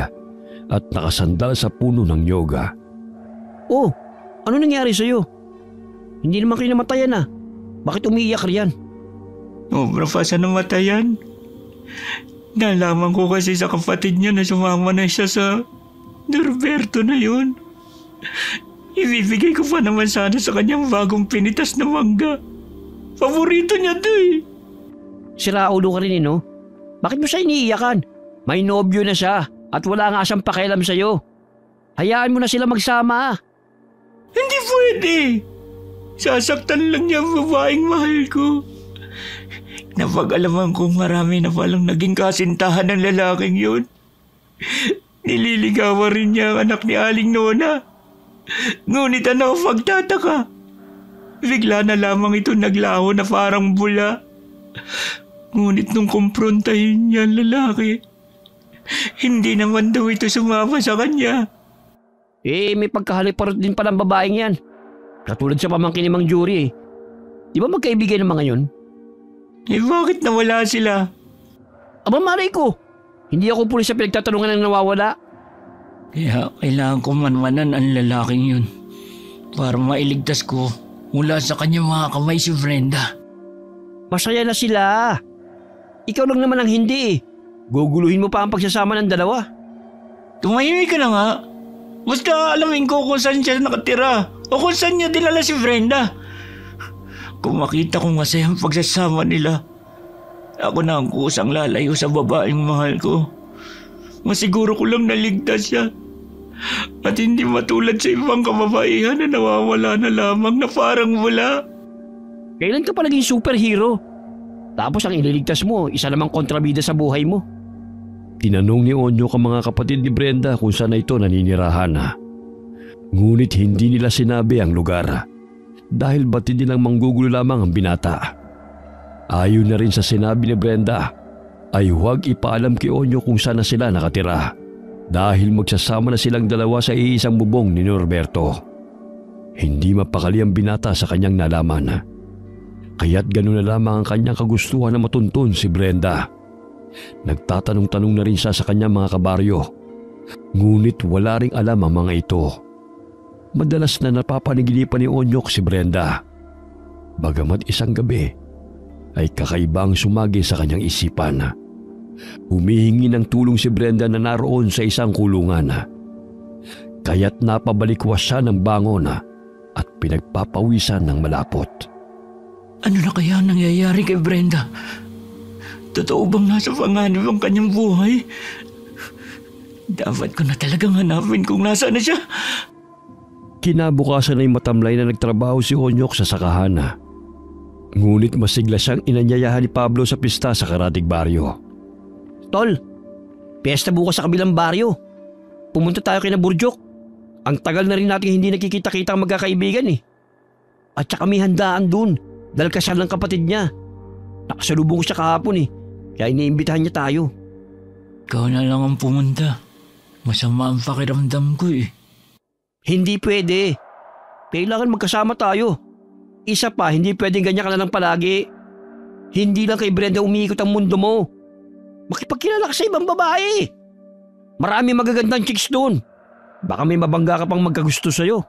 at nakasandal sa puno ng nyoga. Oh, ano nangyari sa'yo? Hindi naman kayo namatayan ah. Bakit umiiyak riyan? Obra pa sa namatayan. Nalaman ko kasi sa kapatid niya na sumama na siya sa Norberto na yun. Ibibigay ko pa naman sana sa kanyang bagong pinitas na mangga. Paborito niya to eh. Sira ulo ka rin no? Bakit mo siya iniiyakan? May nobyo na siya at wala nga siyang pakialam sa'yo. Hayaan mo na sila magsama. Hindi pwede. Sasaktan lang niya ang babaeng mahal ko. Napag-alaman kong marami na palang naging kasintahan ng lalaking yun. Nililigawan rin niya ang anak ni Aling Nona. Ngunit ano pagtataka? Bigla na lamang ito naglaho na parang bula. Ngunit nung kumprontahin niya ang lalaki, hindi naman daw ito sumama sa kanya. May pagkahaliparot din palang babaeng yan. Katulad sa pamangkin ni Mang Jury eh. Di ba magkaibigan ng mga yun? Bakit nawala sila? Aba maray ko, hindi ako pulis sa pinagtatanungan ng nawawala. Kaya kailangan ko manmanan ang lalaking yun para mailigtas ko mula sa kanyang mga kamay si Brenda. Masaya na sila. Ikaw lang naman ang hindi eh. Guguluhin mo pa ang pagsasama ng dalawa. Tumahimik ka na nga. Basta alamin ko kung saan siya nakatira o kung saan niya dinala si Brenda. Kung makita kong masaya ang pagsasama nila, ako na ang kusang lalayo sa babaeng mahal ko. Masiguro ko lang naligtas siya. At hindi matulad sa ibang kababaihan na nawawala na lamang na parang wala. Kailan ka pa naging superhero? Tapos ang ililigtas mo, isa namang kontrabida sa buhay mo. Tinanong ni Onyok ang mga kapatid ni Brenda kung saan na ito naninirahan. Ngunit hindi nila sinabi ang lugar dahil batid nilang manggugulo lamang ang binata. Ayon na rin sa sinabi ni Brenda ay huwag ipaalam kay Onyok kung saan na sila nakatira dahil magsasama na silang dalawa sa iisang bubong ni Norberto. Hindi mapakali ang binata sa kanyang nalaman. Kaya't gano'n na lamang ang kanyang kagustuhan na matuntun si Brenda. Nagtatanong-tanong na rin siya sa kanyang mga kabaryo. Ngunit wala ring alam ang mga ito. Madalas na napapanigilipan ni Onyok si Brenda. Bagamat isang gabi ay kakaibang sumagi sa kanyang isipan. Humihingi ng tulong si Brenda na naroon sa isang kulungan. Kaya't napabalikwas siya ng bangon at pinagpapawisan ng malapot. Ano na kaya ang nangyayari kay Brenda? Totoo bang nasa panganib ang kanyang buhay? Dapat ko na talagang hanapin kung nasaan na siya. Kinabukasan ay matamlay na nagtrabaho si Onyok sa sakahan. Ngunit masigla siyang inanyayahan ni Pablo sa pista sa karatig baryo. Tol, piyesta bukas sa kabilang baryo. Pumunta tayo kina Burjok. Ang tagal na rin natin hindi nakikita-kita ang magkakaibigan eh. At saka may handaan dun dahil kasal ng kapatid niya. Nakasalubong ko siya kahapon eh. Kaya iniimbitahan niya tayo. Ikaw na lang ang pumunta. Masama ang pakiramdam ko eh. Hindi pwede. Kailangan magkasama tayo. Isa pa, hindi pwedeng ganyan ka na lang palagi. Hindi lang kay Brenda umiikot ang mundo mo. Makipagkilala ka sa ibang babae. Marami magagandang chicks doon. Baka may mabangga ka pang magkagusto sa'yo.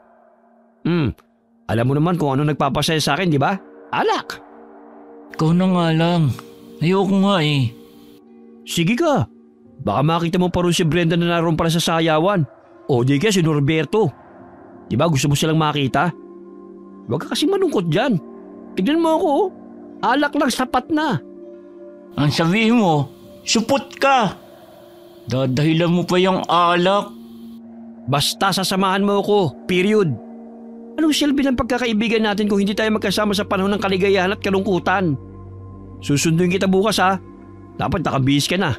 Alam mo naman kung ano nagpapasaya sa akin, di ba? Alak! Ikaw na nga lang. Ayoko nga eh. Sige ka. Baka makita mo pa rin si Brenda na naroon pala sa sayawan. O di kaya si Norberto. Di ba gusto mo silang makita? Huwag ka kasi malungkot dyan. Tignan mo ako. Alak lang sapat na. Ang sabihin mo, supot ka. Dadahilan mo pa yung alak. Basta sasamahan mo ako. Period. Anong silbi ng pagkakaibigan natin kung hindi tayo magkasama sa panahon ng kaligayahan at kalungkutan? Susunduin kita bukas ha. Dapat nakabihis ka na.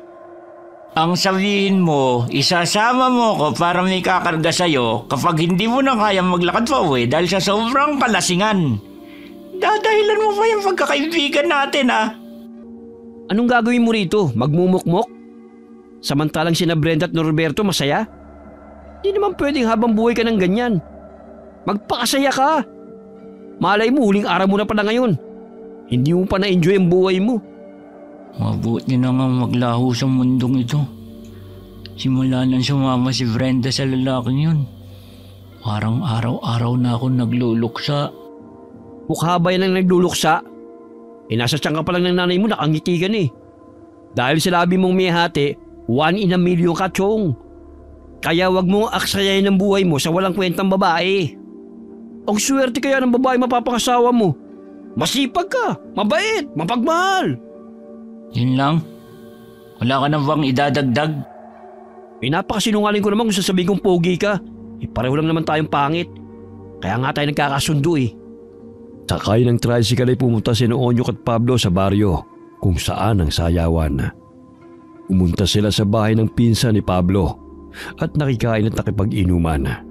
Ang sabihin mo, isasama mo ko para may kakarga sa'yo kapag hindi mo na kaya maglakad pa uwi dahil sa sobrang kalasingan. Dadahilan mo pa yung pagkakaibigan natin ha? Anong gagawin mo rito? Magmumukmok? Samantalang sina Brenda at Norberto masaya? Di naman pwedeng habang buhay ka ng ganyan. Magpakasaya ka. Malay mo, huling araw mo na pala ngayon. Hindi mo pa na-enjoy ang buhay mo. Mabuti na nga maglaho sa mundong ito. Simula nang sumama si Brenda sa lalaking yun, parang araw-araw na ako nagluluksa. Mukha ba yan ang nagluluksa? Nasa tiyan ka pa lang ng nanay mo, nakangiti ka na eh. Dahil sa labi mong may hati, 1 in a million ka, Chong. Kaya wag mong aksayahin ang buhay mo sa walang kwentang babae. Ang swerte kaya ng babae mapapangasawa mo. Masipag ka, mabait, mapagmahal. Yun lang? Wala ka na bang idadagdag? Napakasinungaling ko naman kung sasabihin kong pogi ka. Pareho lang naman tayong pangit. Kaya nga tayo nagkakasundo eh. Sakay ng tricycle ay pumunta si Onyok at Pablo sa baryo kung saan ang sayawan. Pumunta sila sa bahay ng pinsan ni Pablo at nakikain at nakipag-inuman.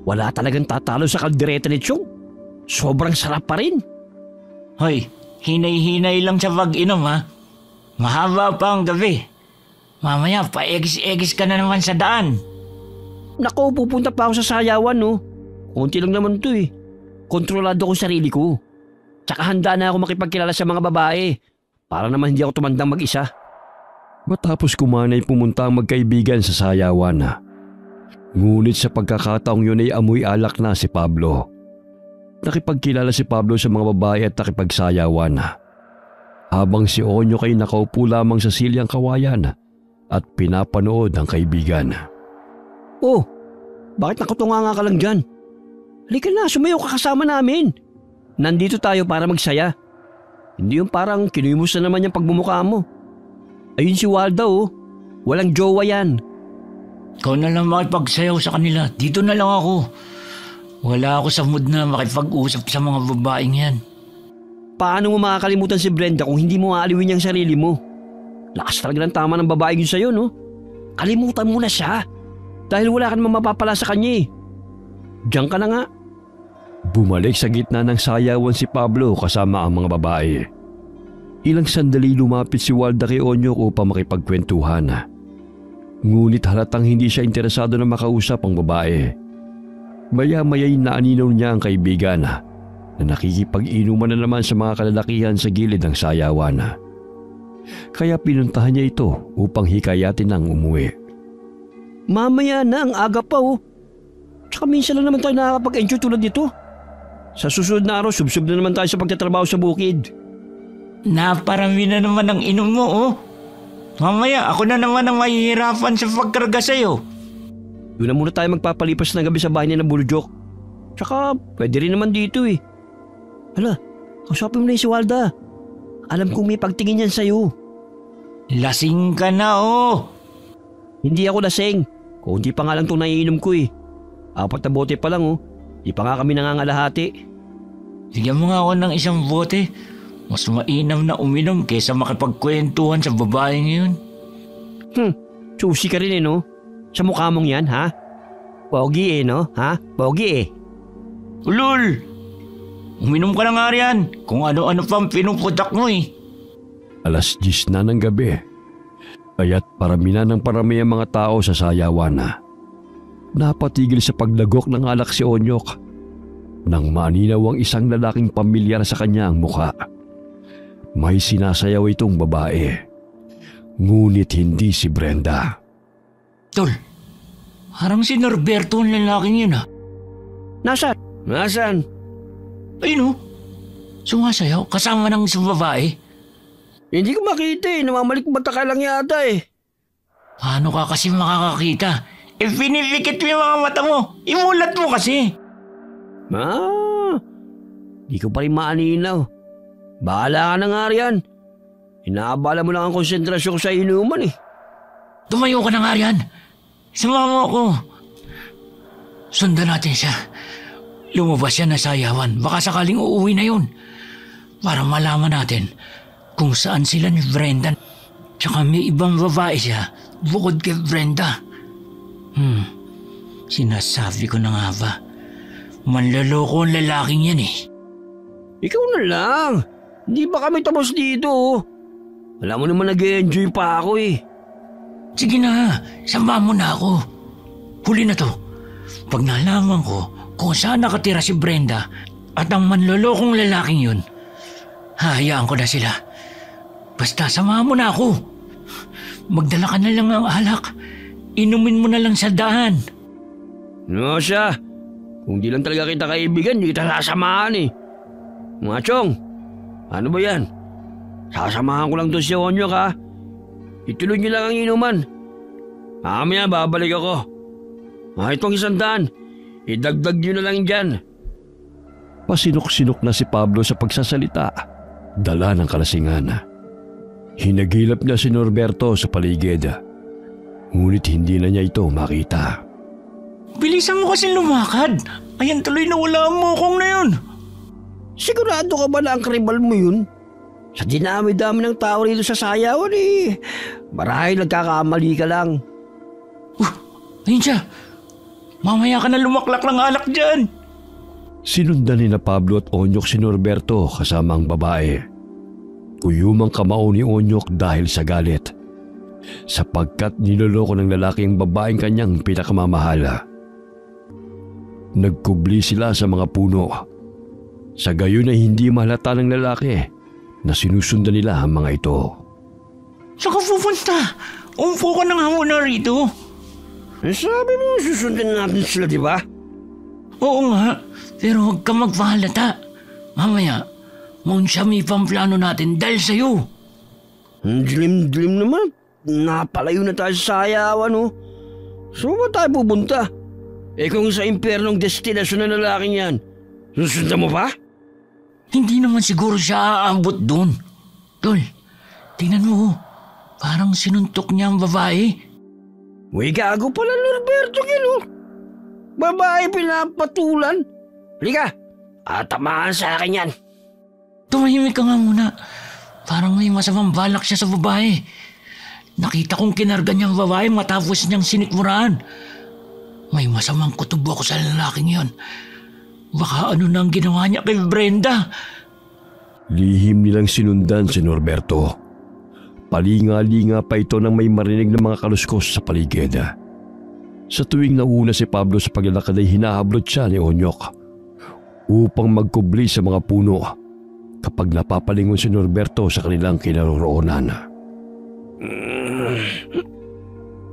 Wala talagang tatalo sa kaldereta ni Chong. Sobrang sarap pa rin. Hoy, hinay-hinay lang sa pag-inom ha. Mahaba pa ang gabi. Mamaya paegis-egis ka na naman sa daan. Naku, pupunta pa ako sa sayawan no. Konti lang naman to eh. Kontrolado ko sarili ko. Tsaka handa na ako makipagkilala sa mga babae. Para naman hindi ako tumandang mag-isa. Matapos kumain ay pumunta ang magkaibigan sa sayawan. Ngunit sa pagkakataong yun ay amoy alak na si Pablo. Nakipagkilala si Pablo sa mga babae at nakipagsayawan. Habang si Onyok ay nakaupo lamang sa silyang kawayan at pinapanood ang kaibigan. Oh, bakit nakatunganga ka lang dyan? Halika na, sumayaw ka kasama namin. Nandito tayo para magsaya. Hindi yung parang kinuymus na naman yung pagmumukha mo. Ayun si Walda oh, walang jowa yan. Ikaw na lang makipagsayaw sa kanila. Dito na lang ako. Wala ako sa mood na makipag-usap sa mga babaeng yan. Paano mo makakalimutan si Brenda kung hindi mo aaliwin yung sarili mo? Lakas talaga ng tama ng babaeng yun sa'yo, no? Kalimutan mo na siya. Dahil wala ka naman mapapala sa kanya eh. Diyan ka na nga. Bumalik sa gitna ng sayawan si Pablo kasama ang mga babae. Ilang sandali lumapit si Walda kay Onyok upang makipagkwentuhan. Ngunit halatang hindi siya interesado na makausap ang babae. Maya-maya'y naaninaw niya ang kaibigan na nakikipag-inuman na naman sa mga kalalakihan sa gilid ng sayawan. Kaya pinuntahan niya ito upang hikayatin ng umuwi. Mamaya na, ang aga pa oh. Tsaka minsan lang naman tayo nakakapag-enjoy tulad nito. Sa susunod na araw, subsub na naman tayo sa pagtatrabaho sa bukid. Naparami na naman ang inom mo oh. Mamaya ako na naman ang mahihirapan sa pagkarga sa'yo. Doon na muna tayo magpapalipas ng gabi sa bahay ni na Buljok. Tsaka pwede rin naman dito eh. Hala, kausapin mo na si Walda. Alam kong may pagtingin yan sa'yo. Lasing ka na oh. Hindi ako lasing. Kunti pa nga lang itong naiinom ko eh. 4 na bote pa lang oh. Di pa nga kami nangangalahati. Bigyan mo nga ako ng isang bote. Mas mainam na uminom kaysa makipagkwentuhan sa babae ngayon. Susi ka rin eh no? Sa mukha mong yan ha? Pogi eh no? Ha? Pogi eh. Ulul! Uminom ka na nga riyan. Kung ano-ano pang pinuputak mo eh. 10:00 na ng gabi. Kaya't parami na ng parami ang mga tao sa sayawan. Napatigil sa paglagok ng alak si Onyok nang maninaw ang isang lalaking pamilyar sa kanya ang mukha. May sinasayaw itong babae. Ngunit hindi si Brenda. Tol, harang si Norberto ang lalaking yun ah. Nasaan? Nasaan? Ayun oh, sumasayaw kasama ng isang babae. Hindi ko makita eh. Namamalik-bata ka lang yata eh. Paano ka kasi makakakita? Pinipikit mo yung mga mata mo. Imulat mo kasi. Di ko pa rin maaninaw. Bahala ka na nga riyan. Inaabala mo lang ang konsentrasyon ko sa inuman eh. Tumayo ka na nga riyan. Sumama mo ako. Sundan natin siya. lumabas siya na sayawan. Baka sakaling uuwi na yun. Para malaman natin kung saan sila ni Brenda. Tsaka may ibang babae siya bukod kay Brenda. Sinasabi ko na nga ba, manloloko ang lalaking yan eh. Ikaw na lang. Hindi ba kami tapos dito? Alam mo naman nag-enjoy pa ako eh. Sige na, samahan mo na ako. Huli na to. Pag nalaman ko kung saan nakatira si Brenda at ang manlolokong lalaking yun, hahayaan ko na sila. Basta samahan mo na ako. Magdala ka na lang ng alak. Inumin mo na lang sa daan. No siya. Kung di lang talaga kita kaibigan, di kita sasamahan eh. Mga chong, ano ba yan? Sasamahan ko lang to si Onyok ha. Ituloy niyo lang ang inuman. Mamaya babalik ako. Itong 100, idagdag niyo na lang dyan. Pasinok-sinok na si Pablo sa pagsasalita. Dala ng kalasingan. Hinagilap niya si Norberto sa paligid. Ngunit hindi na niya ito makita. Bilisan mo kasi lumakad. Ayan tuloy na wala ang mokong na yun. Sigurado ka ba na ang karibal mo yun? Sa dinami-dami ng tao rito sa sayawan eh. Marahil nagkakamali ka lang. Ayun siya. Mamaya ka na lumaklak ng alak dyan. Sinundan ni na Pablo at Onyok si Norberto kasama ang babae. Kuyumang kamao ni Onyok dahil sa galit. Sapagkat niloloko ng lalaki ang babaeng kanyang pinakamamahal. Nagkubli sila sa mga puno. Sa gayon ay hindi mahalata ng lalaki na sinusundan nila ang mga ito. Saan ka pupunta? Umpo ka ng hamon na rito. Sabi mo susundan natin sila, di ba? Oo nga, pero huwag ka magpahalata. Mamaya, maunsyami pang plano natin dahil sa'yo. Ang dilim-dilim naman. Napalayo na tayo sa sayawan, oh. Saan ba tayo pupunta? Kung sa impyernong destinasyon na lalaking yan, susundan mo pa? Hindi naman siguro siya aabot doon. Tol, tingnan mo. Parang sinuntok niya ang babae. Uy, gago pala Norberto yan, oh. Babae pinapatulan. Halika, tamaan sa akin yan. Tumahimik ka nga muna. Parang may masamang balak siya sa babae. Nakita kong kinarga niyang babae matapos niyang sinikmuraan. May masamang kutubo ako sa lalaking yon. Baka ano nang ginawa niya kay Brenda. Lihim nilang sinundan si Norberto. Palinga-linga pa ito nang may marinig ng mga kaluskos sa paligid. Sa tuwing nauna si Pablo sa paglalakad ay hinahablot siya ni Onyok upang magkubli sa mga puno kapag napapalingon si Norberto sa kanilang kinaroroonan.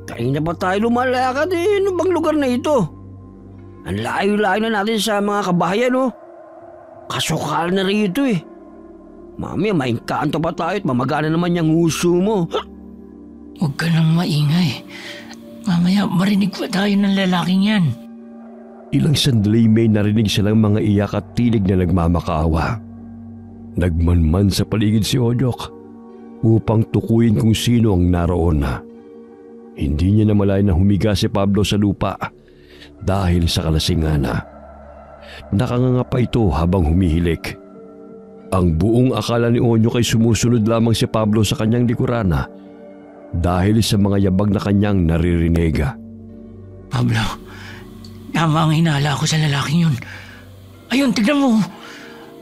Kanina pa tayo lumalakad eh. Ano bang lugar na ito? Ang layo-layo na natin sa mga kabahayan, oh. Kasukal na rito eh. Mami, maingkanto pa tayo at mamagana naman yung uso mo. Huwag ka nang maingay. Mamaya marinig pa tayo ng lalaking yan. Ilang sandali may narinig silang mga iyak at tinig na nagmamakaawa. Nagmanman sa paligid si Onyok upang tukuyin kung sino ang naroon. Hindi niya namalay na humiga si Pablo sa lupa dahil sa kalasingan. Nakanganga pa ito habang humihilik. Ang buong akala ni Onyok ay sumusunod lamang si Pablo sa kanyang likuran dahil sa mga yabag na kanyang naririnig. Pablo, tama ang hinala ko sa lalaking yun. Ayun, tignan mo.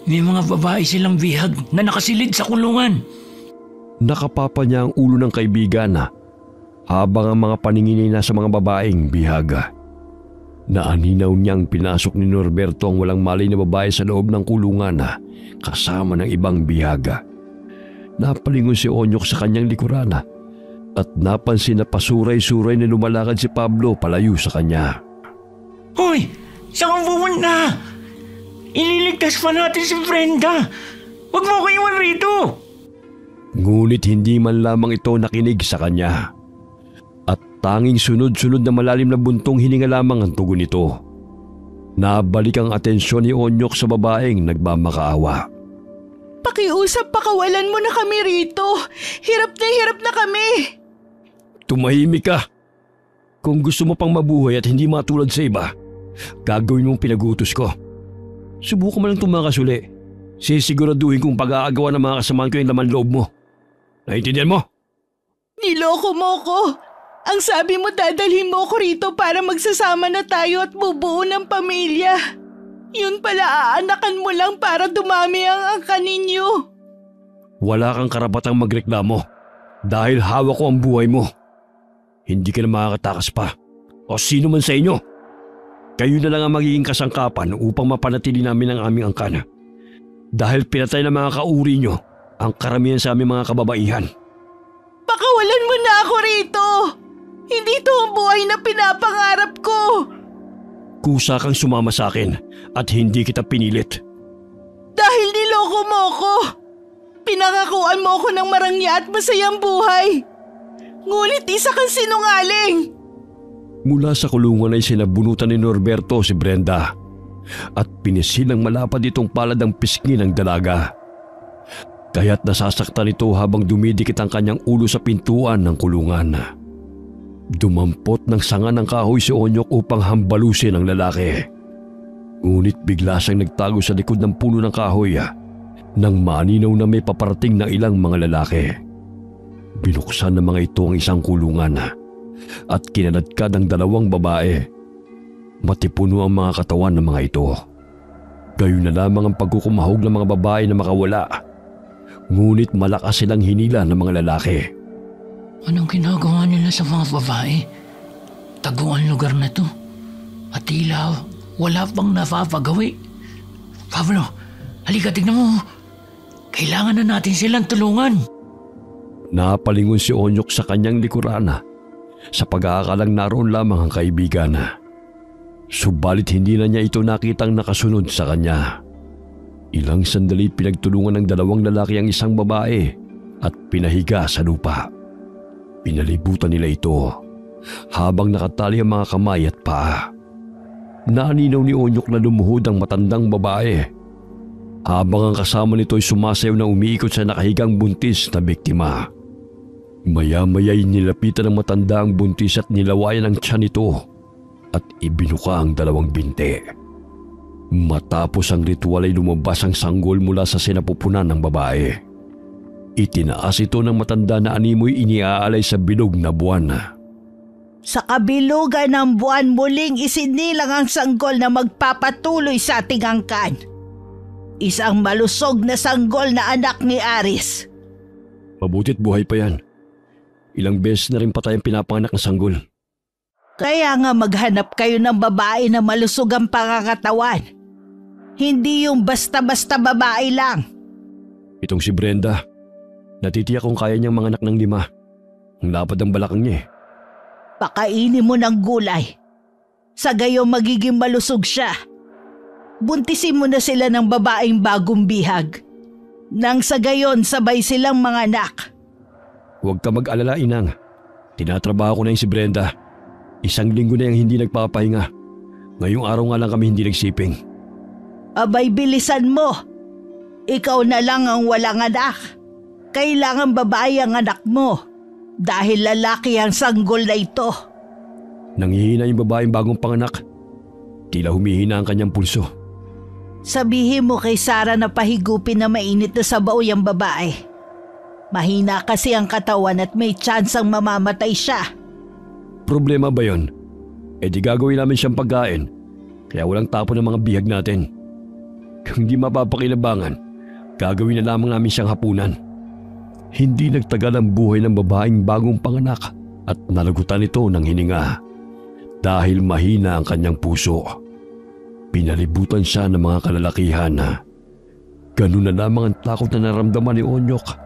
May mga babae silang bihag na nakasilid sa kulungan. Nakapapa niya ang ulo ng kaibigan habang ang mga paningin ay nasa mga babaeng bihaga. Naaninaw niyang pinasok ni Norberto ang walang malay na babae sa loob ng kulungan kasama ng ibang bihaga. Napalingon si Onyok sa kanyang likuran at napansin na pasuray-suray na lumalakad si Pablo palayo sa kanya. Hoy! Saan kang pumunta? Ililigtas pa natin si Brenda. Huwag mo ko iwan rito. Ngunit hindi man lamang ito nakinig sa kanya. At tanging sunod-sunod na malalim na buntong hininga lamang ang tugon nito. Nabalik ang atensyon ni Onyok sa babaeng nagmamakaawa. Pakiusap, pakawalan mo na kami rito. Hirap na kami. Tumahimik ka. Kung gusto mo pang mabuhay at hindi matulad sa iba, gagawin mong pinagutos ko. Subukan mo lang tumakas uli. Sisiguraduhin kong pag-aagawa ng mga kasamaan ko yung laman loob mo. Naiintindihan mo? Niloko mo ko. Ang sabi mo dadalhin mo ko rito para magsasama na tayo at bubuo ng pamilya. Yun pala aanakan mo lang para dumami ang angka ninyo. Wala kang karapatang magreklamo dahil hawak ko ang buhay mo. Hindi ka na makakatakas pa o sino man sa inyo. Kayo na lang ang magiging kasangkapan upang mapanatili namin ang aming angkan. Dahil pinatay ng mga kauri nyo ang karamihan sa aming mga kababaihan. Pakawalan mo na ako rito. Hindi ito ang buhay na pinapangarap ko. Kusa kang sumama sa akin at hindi kita pinilit. Dahil niloko mo ko. Pinangakuan mo ako ng marangya at masayang buhay. Ngunit isa kang sinungaling. Mula sa kulungan ay sinabunutan ni Norberto si Brenda at pinisilang malapad itong palad ang pisngi ng dalaga. Kaya't nasasaktan ito habang dumidikit ang kanyang ulo sa pintuan ng kulungan. Dumampot ng sanga ng kahoy si Onyok upang hambalusin ang lalaki. Ngunit bigla siyang nagtago sa likod ng puno ng kahoy nang maninaw na may paparating na ilang mga lalaki. Binuksan ng mga ito ang isang kulungan at kinaladkad ang dalawang babae. Matipuno ang mga katawan ng mga ito. Gayon na lamang ang pagkukumahog ng mga babae na makawala. Ngunit malakas silang hinila ng mga lalaki. Anong ginagawa nila sa mga babae? Taguan lugar na to. At tila wala pang napapagawi. Pablo, halika tignan mo. Kailangan na natin silang tulungan. Napalingon si Onyok sa kanyang likuran sa pag-aakalang naroon lamang ang kaibigan. Subalit hindi na niya ito nakitang nakasunod sa kanya. Ilang sandali pinagtulungan ng dalawang lalaki ang isang babae at pinahiga sa lupa. Pinalibutan nila ito habang nakatali ang mga kamay at paa. Naaninaw ni Onyok na lumuhod ang matandang babae habang ang kasama nito ay sumasayaw na umiikot sa nakahigang buntis na biktima. Maya-maya'y nilapitan ng matanda ang buntis at nilawayan ang tiyan nito at ibinuka ang dalawang binti. Matapos ang ritual ay lumabas ang sanggol mula sa sinapupunan ng babae. Itinaas ito ng matanda na animoy iniaalay sa bilog na buwan. Sa kabilugan ng buwan muling isinilang ang sanggol na magpapatuloy sa ating angkan. Isang malusog na sanggol na anak ni Aris. Mabutit buhay pa yan. Ilang beses na rin patay ang pinapanganak ng sanggol. Kaya nga maghanap kayo ng babae na malusog ang pangangatawan. Hindi yung basta-basta babae lang. Itong si Brenda, natitiyak kung kaya niyang manganak ng 5. Ang lapad ang balakang niya. Pakainin mo ng gulay. Sa gayon magiging malusog siya. Buntisin mo na sila ng babaeng bagong bihag. Nang sa gayon sabay silang manganak. Huwag ka mag-alala, Inang. Tinatrabaho ko na yung si Brenda. 1 linggo na yung hindi nagpapahinga. Ngayong araw nga lang kami hindi nagsiping. Abay bilisan mo. Ikaw na lang ang walang anak. Kailangan babae ang anak mo. Dahil lalaki ang sanggol na ito. Nanghihina yung babaeng bagong panganak. Tila humihina ang kanyang pulso. Sabihin mo kay Sarah na pahigupin na mainit na sabaw yung babae. Mahina kasi ang katawan at may tsansang mamamatay siya. Problema ba yun? E di gagawin namin siyang pagkain. Kaya walang tapon ng mga bihag natin. Kung di mapapakinabangan, gagawin na lamang namin siyang hapunan. Hindi nagtagal ang buhay ng babaeng bagong panganak at nalagutan ito ng hininga. Dahil mahina ang kanyang puso. Pinalibutan siya ng mga kalalakihan. Ganun na lamang ang takot na naramdaman ni Onyok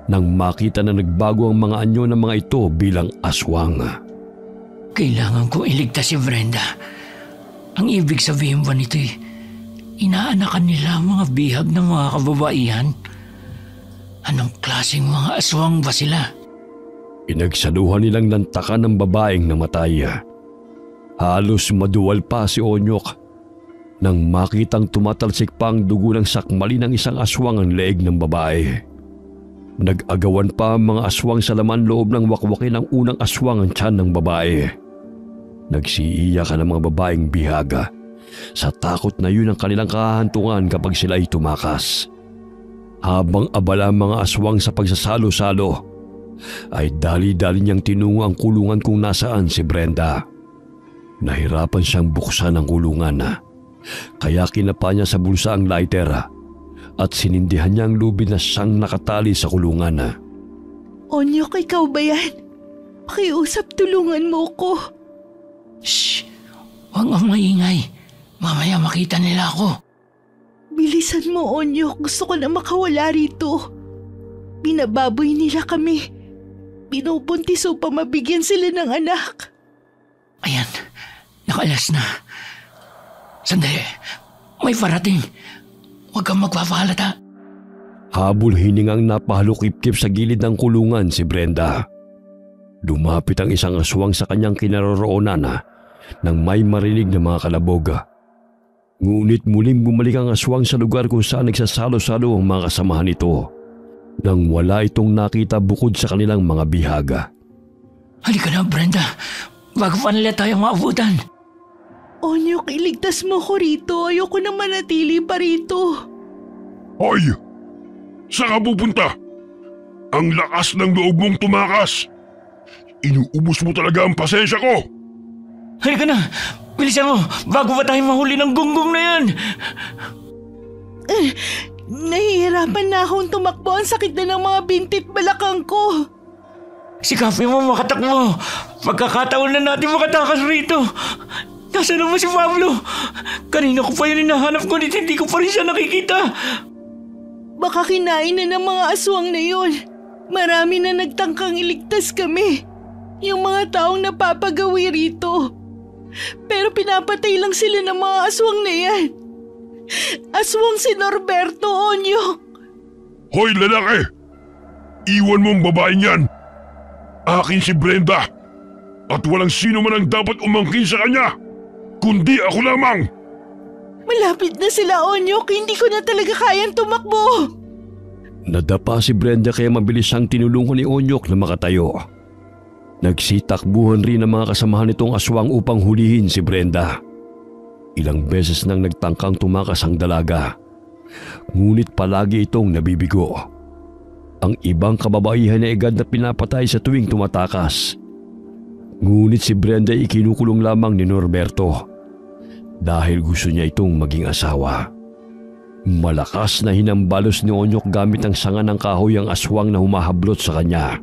nang makita na nagbago ang mga anyo ng mga ito bilang aswang. Kailangan ko iligtas si Brenda. Ang ibig sabihin ba nito inaanakan nila ang mga bihag ng mga kababaihan? Anong klaseng mga aswang ba sila? Pinagsaluhan nilang lantakan ng babaeng namatay. Halos maduwal pa si Onyok nang makitang tumatalsik pa ang dugo ng sakmali ng isang aswang ang leeg ng babae. Nag-agawan pa ang mga aswang sa laman loob ng wakwakin ng unang aswang ang tiyan ng babae. Nagsiiyakan ang mga babaeng bihaga Sa takot na yun ang kanilang kahantungan kapag sila ay tumakas. Habang abala ang mga aswang sa pagsasalo-salo, ay dali-dali niyang tinungo ang kulungan kung nasaan si Brenda. Nahirapan siyang buksan ang kulungan, kaya kinapa niya sa bulsa ang lighter at sinindihan niya ang lubid na siyang nakatali sa kulungan. Onyok, ikaw ba yan? Pakiusap, tulungan mo ko. Shh! Huwag kang maingay. Mamaya makita nila ako. Bilisan mo, Onyok. Gusto ko na makawala rito. Binababoy nila kami. Pinubuntis upang mabigyan sila ng anak. Ayan, nakalas na. Sandali, may parating. Huwag kang magpapalata. Habol hiningang napahalukip-kip sa gilid ng kulungan si Brenda. Lumapit ang isang aswang sa kanyang kinaroroonan nang may marinig na mga kalabog. Ngunit muling bumalik ang aswang sa lugar kung saan nagsasalo-salo ang mga kasamahan nito nang wala itong nakita bukod sa kanilang mga bihaga. Halika na, Brenda. Bago pa nila tayo maabutan. Onyok, iligtas mo ko rito. Ayoko na manatili pa rito. Hoy! Saan ka pupunta? Ang lakas ng loob mong tumakas. Inuubos mo talaga ang pasensya ko. Halika na! Bilisan mo! Bago pa tayo mahuli ng gunggong na yan! Nahihirapan na akong tumakbo. Ang sakit na ng mga bintit balakang ko. Sikapin mo makatakbo! Pagkakataon na natin makatakas rito! Nasaan naman si Pablo? Kanina ko pa yun hinahanap ko, hindi ko pa rin siya nakikita. Baka kinain na ng mga aswang na yun. Marami na nagtangkang iligtas kami. Yung mga taong napapagawi rito. Pero pinapatay lang sila ng mga aswang na yan. Aswang si Norberto, Onyok. Hoy, lalaki! Iwan mo ang babaeng yan. Akin si Brenda. At walang sino man ang dapat umangkin sa kanya, kundi ako lamang. Malapit na sila, Onyok. Hindi ko na talaga kayang tumakbo. Nadapa si Brenda kaya mabilis siyang tinulungan ni Onyok na makatayo. Nagsitakbuhan rin ang mga kasamahan nitong aswang upang hulihin si Brenda. Ilang beses nang nagtangkang tumakas ang dalaga, ngunit palagi itong nabibigo. Ang ibang kababaihan na agad na pinapatay sa tuwing tumatakas. Ngunit si Brenda ay ikinukulong lamang ni Norberto dahil gusto niya itong maging asawa. Malakas na hinambalos ni Onyok gamit ang sanga ng kahoy ang aswang na humahablot sa kanya.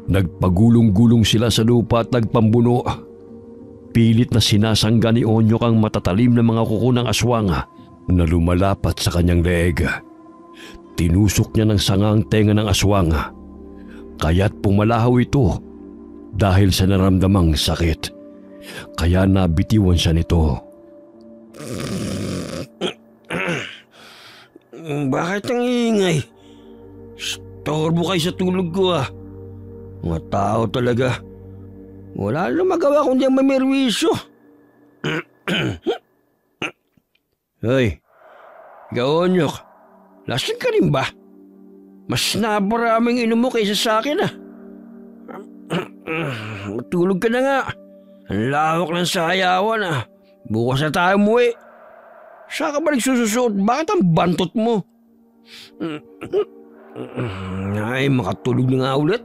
Nagpagulong-gulong sila sa lupa at nagpambuno. Pilit na sinasangga ni Onyok ang matatalim na mga kuko ng aswang na lumalapat sa kanyang leeg. Tinusok niya ng sanga ang tenga ng aswang, kaya't pumalahaw ito dahil sa naramdamang sakit. Kaya nabitiwan siya nito. Bakit ang ingay? Storbo kayo sa tulog ko Mga tao talaga. Wala na magawa kundi ang mamerwisyo. Hoy, ikaw Onyok, lasing ka rin ba? Mas naparaming inom mo kaysa sa akin Matulog ka na nga. Ang lawak ng sayawan Bukas na tayo umuwi. Saan ka ba nagsususuot? Bakit ang bantot mo? Ay, makatulog na nga ulit.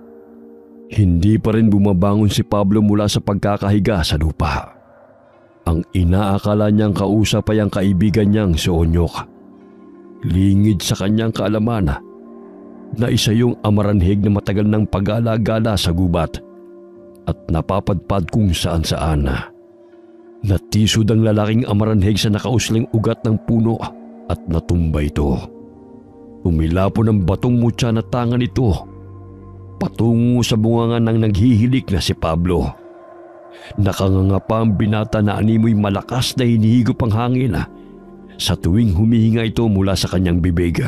Hindi pa rin bumabangon si Pablo mula sa pagkakahiga sa lupa. Ang inaakala niyang kausap ay ang kaibigan niyang si Onyok. Lingid sa kanyang kaalaman na isa yung amaranhig na matagal ng pag-alagala sa gubat at napapadpad kung saan-saan. Natisod ang lalaking amaranhig sa nakausling ugat ng puno at natumba ito. Umilapon ang batong mutya na tanga nito patungo sa bunganga ng naghihilik na si Pablo. Nakanganga ang binata na animoy malakas na hinihigop ang hangin sa tuwing humihinga ito mula sa kanyang bibig.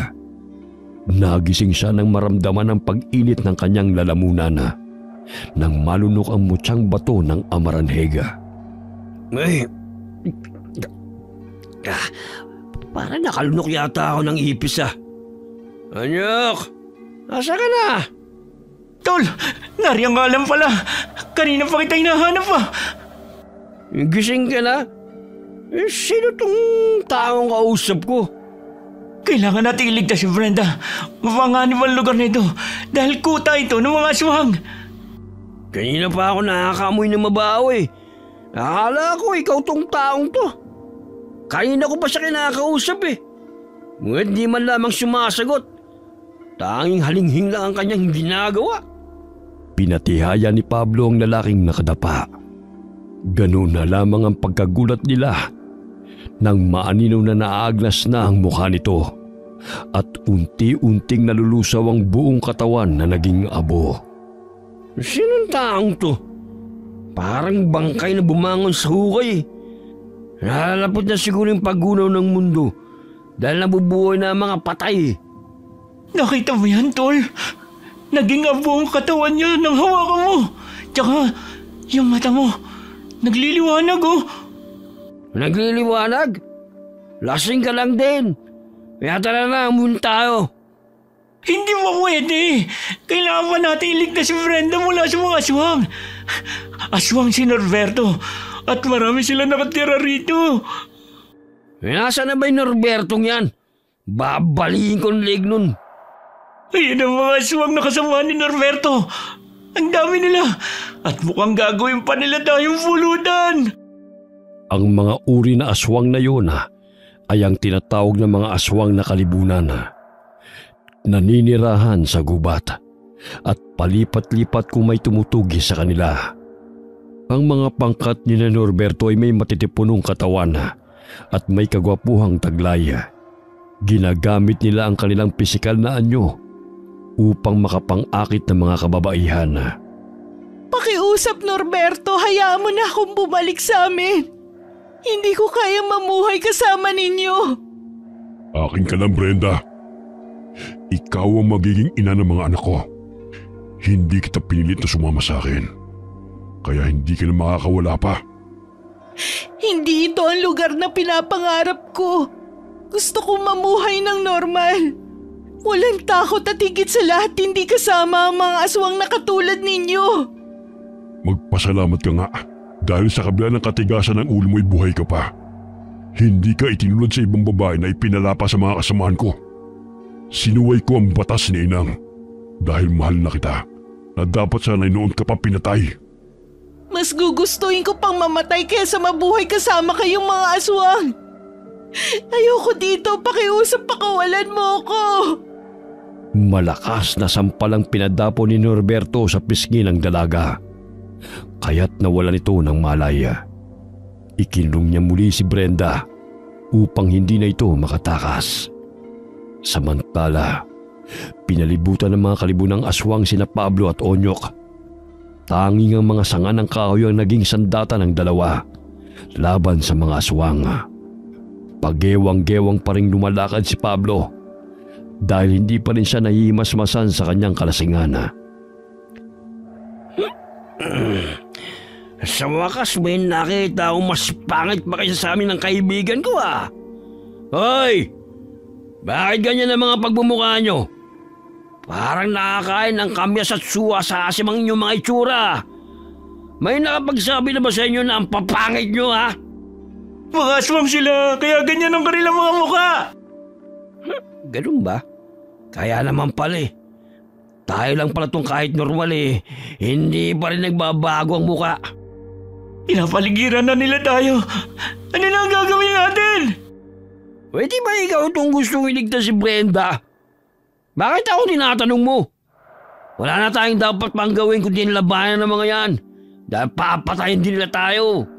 Nagising siya nang maramdaman ang pag-init ng kanyang lalamunan nang malunok ang mutsyang bato ng amaranheg. Ay, para nakalunok yata ako ng ipis Onyok, nasa ka na? Tol, nariyan nga lang pala. Kanina pa kita hinahanap Gising ka na? Sino tong taong kausap ko? Kailangan natin iligtas si Brenda. Mapanganib ang lugar nito dahil kuta ito ng mga aswang. Kanina pa ako nakakamoy ng mabaho eh. Akala ko ikaw tong taong to. Kanina ko pa siya kinakausap eh. Ngunit di man lamang sumasagot. Tanging halinghing lang ang kanyang ginagawa. Pinatihaya ni Pablo ang lalaking nakadapa. Ganun na lamang ang pagkagulat nila nang maaninaw na naagnas na ang mukha nito at unti-unting nalulusaw ang buong katawan na naging abo. Sinong taong to? Parang bangkay na bumangon sa hukay. Nalalapot na siguro yung paggunaw ng mundo dahil nabubuhay na ang mga patay. Nakita mo yan, Tol? Naging abo ang katawan niya nang hawakan mo. Tsaka yung mata mo, nagliliwanag oh. Nagliliwanag? Lasing ka lang din. Kaya tara na, muna tayo. Hindi mo pwede. Kailangan pa natin iligtas si Brenda mula sa mga aswang. Aswang si Norberto at marami sila nakatira rito. Nasaan na ba yung Norbertong yan? Babalihin ko ng leg nun. Ayun ang mga aswang na kasama ni Norberto. Ang dami nila at mukhang gagawin pa nila tayong pulutan. Ang mga uri na aswang na yun ay ang tinatawag na mga aswang na kalibunan. Naninirahan sa gubat at palipat-lipat kung may tumutugi sa kanila. Ang mga pangkat ni Norberto ay may matitipunong katawan at may kagwapuhang taglay. Ginagamit nila ang kanilang pisikal na anyo upang makapang-akit ng mga kababaihan. Pakiusap, Norberto, hayaan mo na akong bumalik sa amin. Hindi ko kaya mamuhay kasama ninyo. Akin ka lang, Brenda. Ikaw ang magiging ina ng mga anak ko. Hindi kita pinilit na sumama sa akin. Kaya hindi ka na makakawala pa. Hindi ito ang lugar na pinapangarap ko. Gusto kong mamuhay ng normal. Walang takot at higit sa lahat hindi kasama ang mga aswang na katulad ninyo. Magpasalamat ka nga dahil sa kabila ng katigasan ng ulo mo'y buhay ka pa. Hindi ka itinulad sa ibang babae na ipinalapa sa mga kasamahan ko. Sinuway ko ang batas ni Inang dahil mahal na kita na dapat sana'y noon ka pa pinatay. Mas gugustuhin ko pang mamatay kaysa mabuhay kasama kayong mga aswang. Ayoko dito, pakiusap, pakawalan mo ako. Malakas na sampalang pinadapo ni Norberto sa pisngi ng dalaga. Kaya't nawala nito ng malaya. Ikinulong niya muli si Brenda upang hindi na ito makatakas. Samantala, pinalibutan ng mga kalibunang aswang sina Pablo at Onyok. Tanging ang mga sanga ng kahoy ang naging sandata ng dalawa laban sa mga aswang. Pagewang-gewang pa rin lumalakad si Pablo dahil hindi pa rin siya nahihimasmasan sa kanyang kalasingan. Sa wakas may nakita akong mas pangit pa kaysa sa amin ng kaibigan ko Hoy! Bakit ganyan ang mga pagbumukha nyo? Parang nakakain ng kamyas at suwa sa asimang inyong mga itsura. May nakapagsabi na ba sa inyo na ang papangit nyo Mga aswang sila, kaya ganyan ang kanilang mga mukha. Ganun ba? Kaya naman pala Tayo lang pala itong kahit normal hindi pa rin nagbabago ang mukha. Pinapaligiran na nila tayo. Ano na ang gagawin natin? Pwede ba ikaw itong gustong iligtas si Brenda? Bakit ako tinatanong mo? Wala na tayong dapat pang gawin kundi nilabanan ng mga yan. Dahil papatayin din nila tayo.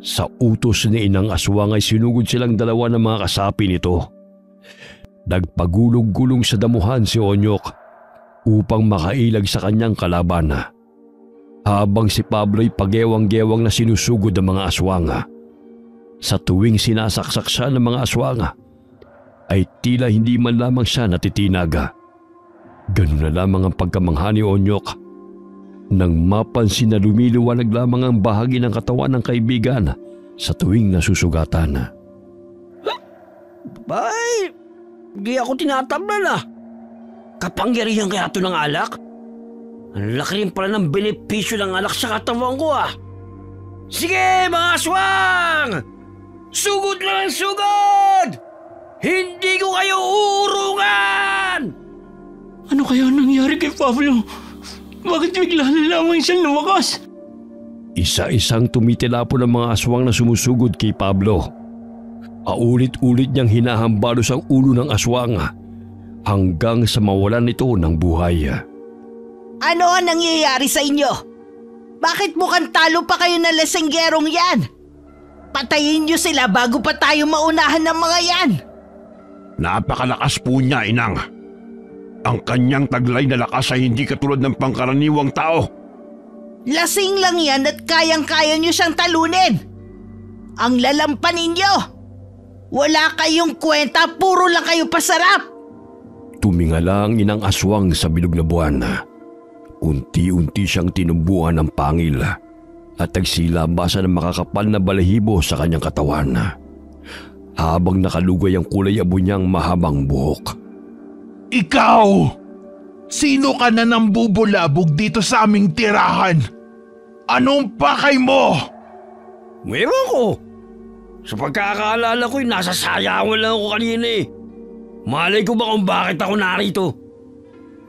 Sa utos ni Inang Aswang ay sinugod silang dalawa ng mga kasapi nito. Nagpagulong-gulong sa damuhan si Onyok upang makailag sa kanyang kalaban. Habang si Pablo ay pagewang-gewang na sinusugod ng mga aswang. Sa tuwing sinasaksak siya ng mga aswang, ay tila hindi man lamang siya natitinaga. Ganun na lamang ang pagkamangha ni Onyok nang mapansin na lumiliwanag lamang ang bahagi ng katawan ng kaibigan sa tuwing nasusugatan. Bay, di ako tinatablan Kapangyarihan kaya ito ng alak? Ang laki rin pala ng benepisyo ng alak sa katawan ko Sige mga aswang! Sugod lang ang sugod! Hindi ko kayo uurungan! Ano kaya nangyari kay Pablo? Bakit bigla na lamang siyang lumakas? Isa-isang tumitilapon ang mga aswang na sumusugod kay Pablo. Paulit-ulit niyang hinahambalos ang ulo ng aswang hanggang sa mawalan ito ng buhay. Ano ang nangyayari sa inyo? Bakit mukhang talo pa kayo na lasenggerong yan? Patayin niyo sila bago pa tayo maunahan ng mga yan. Napakalakas po niya, Inang. Ang kanyang taglay na lakas ay hindi katulad ng pangkaraniwang tao. Lasing lang yan at kayang-kaya niyo siyang talunin. Ang lalampan ninyo. Wala kayong kwenta, puro lang kayo pasarap. Tumingala ang inang aswang sa bilog na buwan. Unti-unti siyang tinubuan ng pangil at nagsilabasan ng makakapal na balahibo sa kanyang katawan habang nakalugay ang kulay abo niyang mahabang buhok. Ikaw! Sino ka na nang bubulabog dito sa aming tirahan? Anong pakay mo? Meron ko. Sa pagkakaalala ko'y nasa sayawan lang ako kanina eh. Malay ko ba kung bakit ako narito?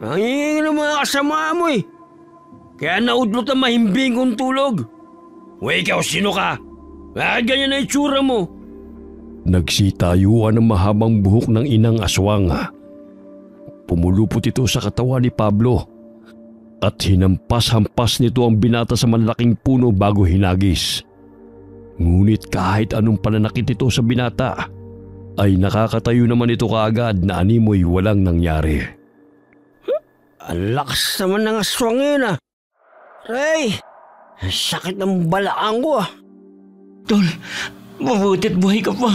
Ang hingin ng mga kasama mo eh. Kaya naudlot ang mahimbing kong tulog. Ikaw, sino ka? Bakit ganyan na itsura mo? Nagsitayuan ang mahabang buhok ng inang aswang. Pumulupot ito sa katawan ni Pablo at hinampas-hampas nito ang binata sa malaking puno bago hinagis. Ngunit kahit anong pananakit ito sa binata, ay nakakatayo naman ito kaagad na animoy walang nangyari. Ang lakas naman ng aswang yun ah. Ray, ang sakit ng balaan ko ah. Tol, mabuti't buhay ka pa.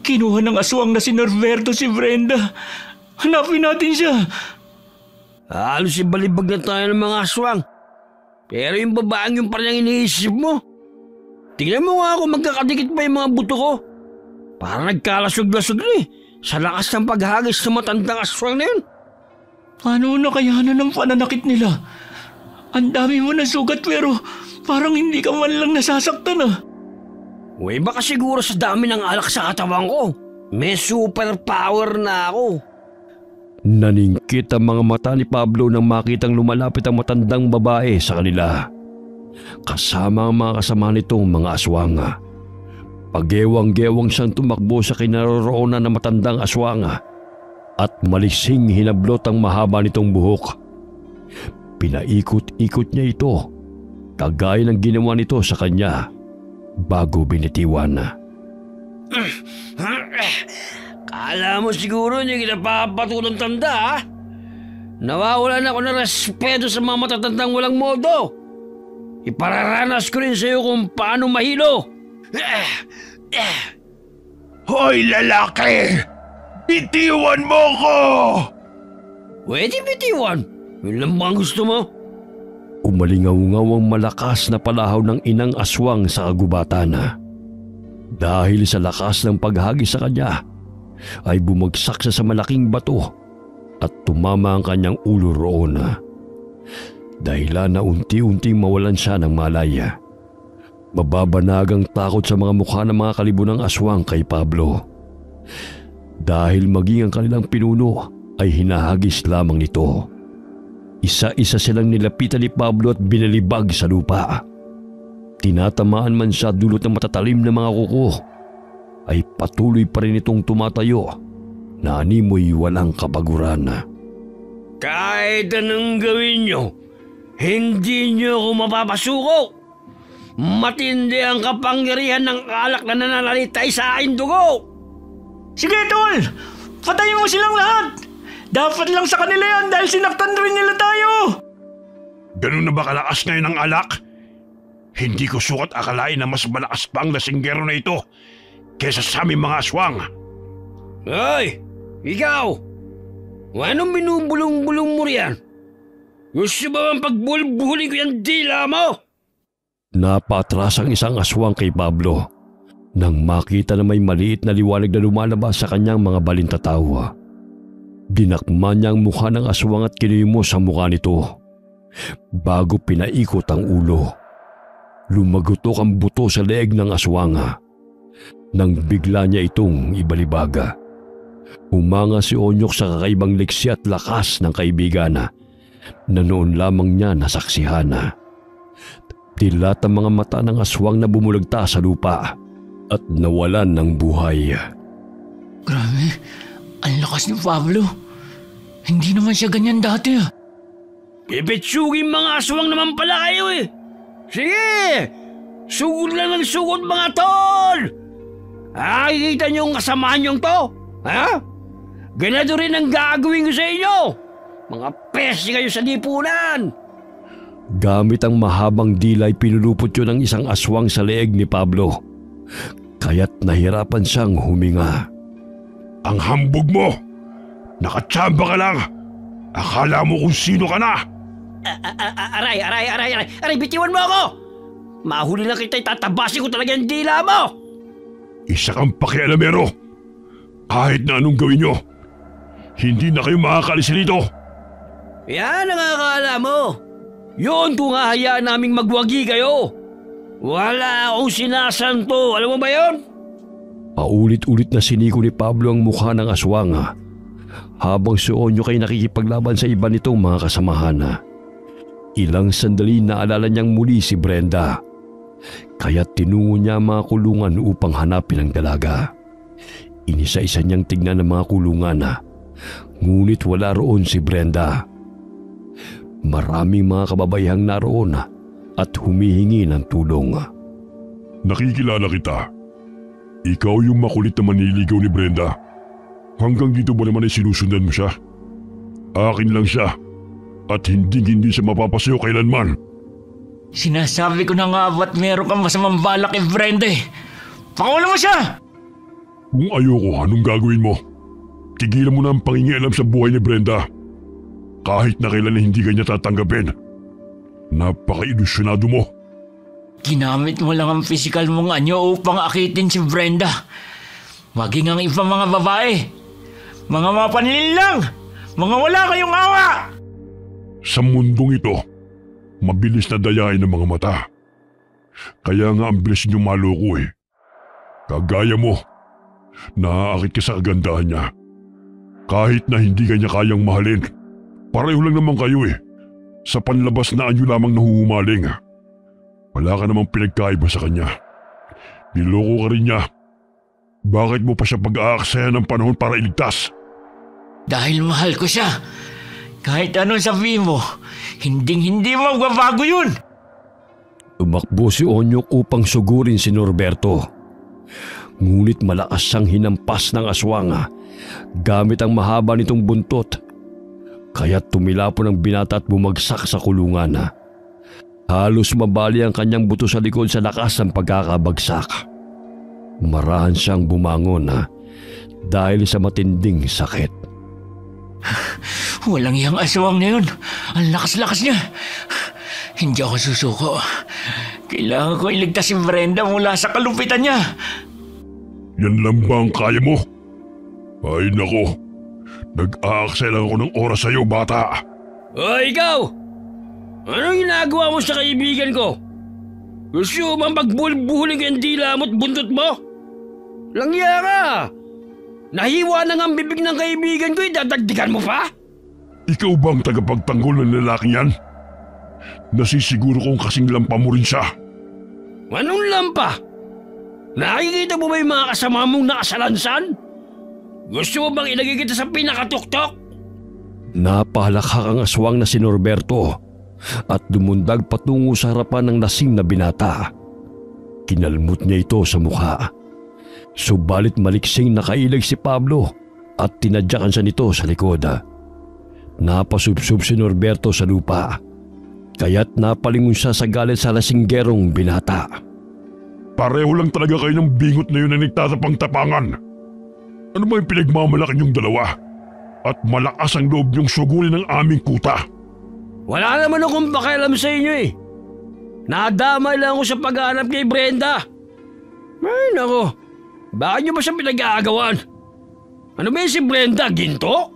Kinuha ng aswang na si Norberto si Brenda. Hanapin natin siya. Halos ibalibag na tayo ng mga aswang. Pero yung babaeng yung parang iniisip mo. Tingnan mo nga ako, magkakadikit pa yung mga buto ko. Parang nagkalasog-lasog na eh. Sa lakas ng paghagis ng matandang aswang na yun. Paano nakayanan ng pananakit nila? Ang dami mo na sugat pero parang hindi ka man lang nasasaktan ah. Baka siguro sa dami ng alak sa katawan ko. May superpower na ako. Naningkit ang mga mata ni Pablo nang makitang lumalapit ang matandang babae sa kanila. Kasama ang mga kasama nitong mga aswang. Pagewang-gewang siyang tumakbo sa kinaroroonan ng matandang aswang at malising hinablot ang mahaba nitong buhok. Pinaikot-ikot niya ito, kagaya ng ginawa nito sa kanya bago binitiwan. Kala mo siguro hindi kita papatulong tanda ha? Nawawalan ako ng respeto sa mga matatandang walang modo. Ipararanas ko rin sa iyo kung paano mahilo. Hoy lalaki! Bitiwan mo ko! Pwede bitiwan. Yun lang ba ang gusto mo? Umalingaw-ngaw ang malakas na palahaw ng inang aswang sa kagubatan. Dahil sa lakas ng paghagis sa kanya, ay bumagsak siya sa malaking bato at tumama ang kanyang ulo roon. Dahilan na unti-unting mawalan siya ng malaya. Mababanagang takot sa mga mukha ng mga kalibunang aswang kay Pablo. Dahil maging ang kanilang pinuno ay hinahagis lamang nito. Isa-isa silang nilapitan ni Pablo at binalibag sa lupa. Tinatamaan man siya dulot ng matatalim na mga kuko, ay patuloy pa rin itong tumatayo na animoy walang kabaguran. Kahit anong gawin nyo, hindi nyo ako mapapasuko. Matindi ang kapangyarihan ng alak na nananalitay sa aking dugo. Sige tol, patayin mo silang lahat. Dapat lang sa kanila yan dahil sinaktan rin nila tayo. Ganun na ba kalakas ngayon ang alak? Hindi ko sukat akalain na mas malakas pa ang lasinggero na ito kesa sa aming mga aswang. Hoy, ikaw! Anong binubulong-bulong mo riyan? Gusto ba ang pagbulbuli ko yung dila mo? Napatras ang isang aswang kay Pablo nang makita na may maliit na liwanag na lumalabas sa kanyang mga balintatawa. Dinakma niya ang mukha ng aswang at kinimos ang mukha nito. Bago pinaikot ang ulo, lumagutok ang buto sa leeg ng aswang. nang bigla niya itong ibalibaga. Humanga si Onyok sa kakaibang leksi at lakas ng kaibigan na noon lamang niya nasaksihan. Dilat ang mga mata ng aswang na bumulagta sa lupa at nawalan ng buhay. Grabe, ang lakas ni Pablo. Hindi naman siya ganyan dati ah. Ibitsugin mga aswang naman pala kayo eh. Sige, sugod lang ng sugod mga tol. Nakikita niyo ang kasamaan niyong to? Ha? Ganado rin ang gagawin ko sa inyo. Mga pesi kayo sa lipunan. Gamit ang mahabang dilay pinulupot yun ng isang aswang sa leeg ni Pablo. Kaya't nahirapan siyang huminga. Ang hambog mo! Nakatsamba ka lang! Akala mo kung sino ka na! Aray, bitiwan mo ako! Mahuli lang kita, tatabasin ko talaga ang dila mo! Isa kang pakialamero! Kahit na anong gawin nyo, hindi na kayo makakalis rito! Yan ang akala mo! Yun kung hahayaan naming magwagi kayo! Wala akong sinasanto, alam mo ba yun? Paulit-ulit na siniko ni Pablo ang mukha ng aswang habang si Onyok ay nakikipaglaban sa iba nitong mga kasamahan. Ilang sandali naalala niyang muli si Brenda. Kaya't tinungo niya ang mga kulungan upang hanapin ang dalaga. Inisa-isa niyang tignan ang mga kulungan, ngunit wala roon si Brenda. Maraming mga kababayang naroon at humihingi ng tulong. Nakikilala kita. Ikaw yung makulit na maniligaw ni Brenda. Hanggang dito ba naman ay sinusundan mo siya? Akin lang siya at hindi siya mapapasayo kailanman. Sinasabi ko na nga ba't meron kang masamang balak kay Brenda eh. Pakawalan mo siya! Kung ayoko, anong gagawin mo? Tigilan mo na ang pangingialam sa buhay ni Brenda. Kahit na kailan hindi ka niya tatanggapin. Napaka-ilusyonado mo. Ginamit mo lang ang physical mong anyo upang akitin si Brenda. Maging ang ibang mga babae. Mga mapanlil lang. Mga wala kayong awa. Sa mundong ito, mabilis na dayain ng mga mata. Kaya nga ang bilis niyo maloko eh. Kagaya mo, naaakit ka sa kagandahan niya. Kahit na hindi ka niya kayang mahalin. Pareho lang naman kayo eh. Sa panlabas na anyo lamang nahuhumaling. Wala ka namang pinagkaiba sa kanya. Niloko ka rin niya. Bakit mo pa siya pag-aaksayan ng panahon para iligtas? Dahil mahal ko siya. Kahit anong sabihin mo, hindi magbabago yun. Tumakbo si Onyok upang sugurin si Norberto. Ngunit malakas siyang hinampas ng aswang gamit ang mahaba nitong buntot. Kaya't tumilapon ang binata at bumagsak sa kulungan. Halos mabali ang kanyang buto sa likod sa lakas ng pagkakabagsak. Marahan siyang bumangon dahil sa matinding sakit. Walang iyang aswang na yun. Ang lakas-lakas niya. Hindi ako susuko. Kailangan ko iligtas si Brenda mula sa kalupitan niya. Yan lang ba ang kaya mo? Ay nako, nag-aaksay lang ako ng oras sa'yo, bata. O ikaw! Anong ginagawa mo sa kaibigan ko? Gusto mo bang pagbuhol-buhuling ang dila mo't buntot mo? Langya ka! Nahiwa na nga ang bibig ng kaibigan ko, dadagdigan mo pa? Ikaw bang tagapagtanggol ng lalaking yan? Nasisiguro kong kasing lampa mo rin siya. Anong lampa? Nakikita mo ba yung mga kasama mong nakasalansan? Gusto mo bang ilagay kita sa pinakatuktok? Napahalakhak ang aswang na si Norberto at dumundag patungo sa harapan ng lasing na binata. Kinalmot niya ito sa mukha. Subalit maliksing nakailag si Pablo at tinadyakan siya nito sa likod. Napasubsob si Norberto sa lupa, kaya't napalingon siya sa galit sa lasinggerong binata. Pareho lang talaga kayo ng bingot na yun na nagtatapang-tapangan. Ano ba yung pinagmamalaki niyong dalawa? At malakas ang loob niyong sugurin ng aming kuta. Wala naman akong pakialam sa inyo eh. Nadamay lang ako sa paghahanap kay Brenda. Ay nako, bakit niyo ba siya pinag-aagawan? Ano ba si Brenda, ginto?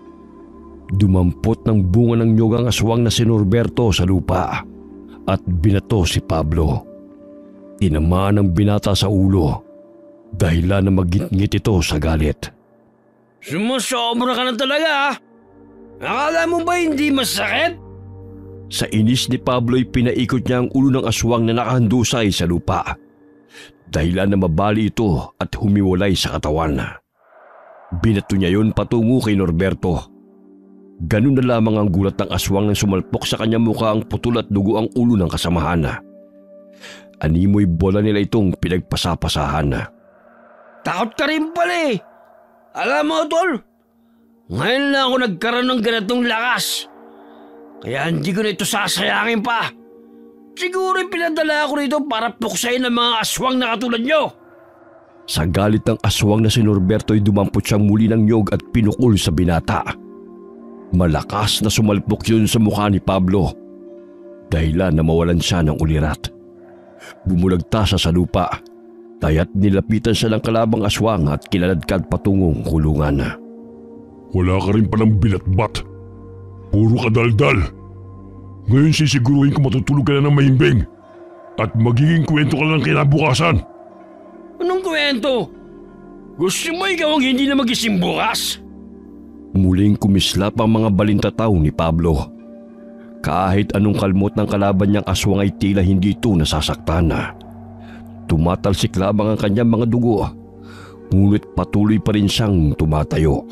Dumampot ng bunga ng nyog ang aswang na si Norberto sa lupa at binato si Pablo. Tinamaan ng binata sa ulo Dahilan na magingit ito sa galit. Sumusobra ka na talaga ha? Akala mo ba hindi masakit? Sa inis ni Pablo ay pinaikot niya ang ulo ng aswang na nakahandusay sa lupa. Dahilan na mabali ito at humiwalay sa katawan. Binato niya yun patungo kay Norberto. Ganun na lamang ang gulat ng aswang nang sumalpok sa kanyang mukha ang putol at dugo ang ulo ng kasamahan. Animoy bola nila itong pinagpasapasahan. Takot ka rin pala eh. Alam mo, tol, ngayon lang ako nagkaroon ng ganitong lakas. Kaya hindi ko na ito sasayangin pa. Siguro pinadala ako rito para puksayin ang mga aswang na katulad nyo. Sa galit ng aswang na si Norberto ay dumampot siyang muli ng nyog at pinukol sa binata. Malakas na sumalpok yun sa mukha ni Pablo. Dahilan na mawalan siya ng ulirat. Bumulagta siya sa lupa. Kaya't nilapitan siya ng kalabang aswang at kinaladkad patungong kulungan. Wala ka rin palang binatbat. Puro ka daldal. Ngayon sisiguruhin ko matutulog ka na ng mahimbing. At magiging kwento ka lang kinabukasan. Anong kwento? Gusto mo ikaw ang hindi na magising bukas? Muling kumislap ang mga balintataw ni Pablo. Kahit anong kalmot ng kalaban niyang aswang ay tila hindi ito nasasaktan. Tumatalsik lamang ang kanyang mga dugo, ngunit patuloy pa rin siyang tumatayo.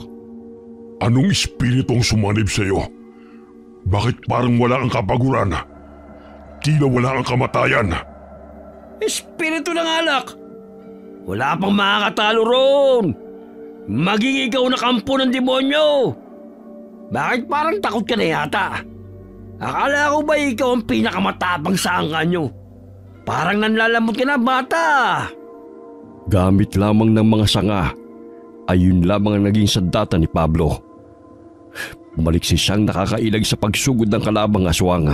Anong espiritu ang sumanib sa iyo? Bakit parang wala kang kapaguran? Tila wala kang kamatayan. Espiritu ng alak! Wala pang makakatalo roon! Maging ikaw na kampo ng demonyo! Bakit parang takot ka na yata? Akala ko ba ikaw ang pinakamatapang sa angkan nyo? Parang nanlalamot ka na, bata! Gamit lamang ng mga sanga, ayun lamang ang naging sandata ni Pablo. Maliksi siyang nakakailag sa pagsugod ng kalabang aswang.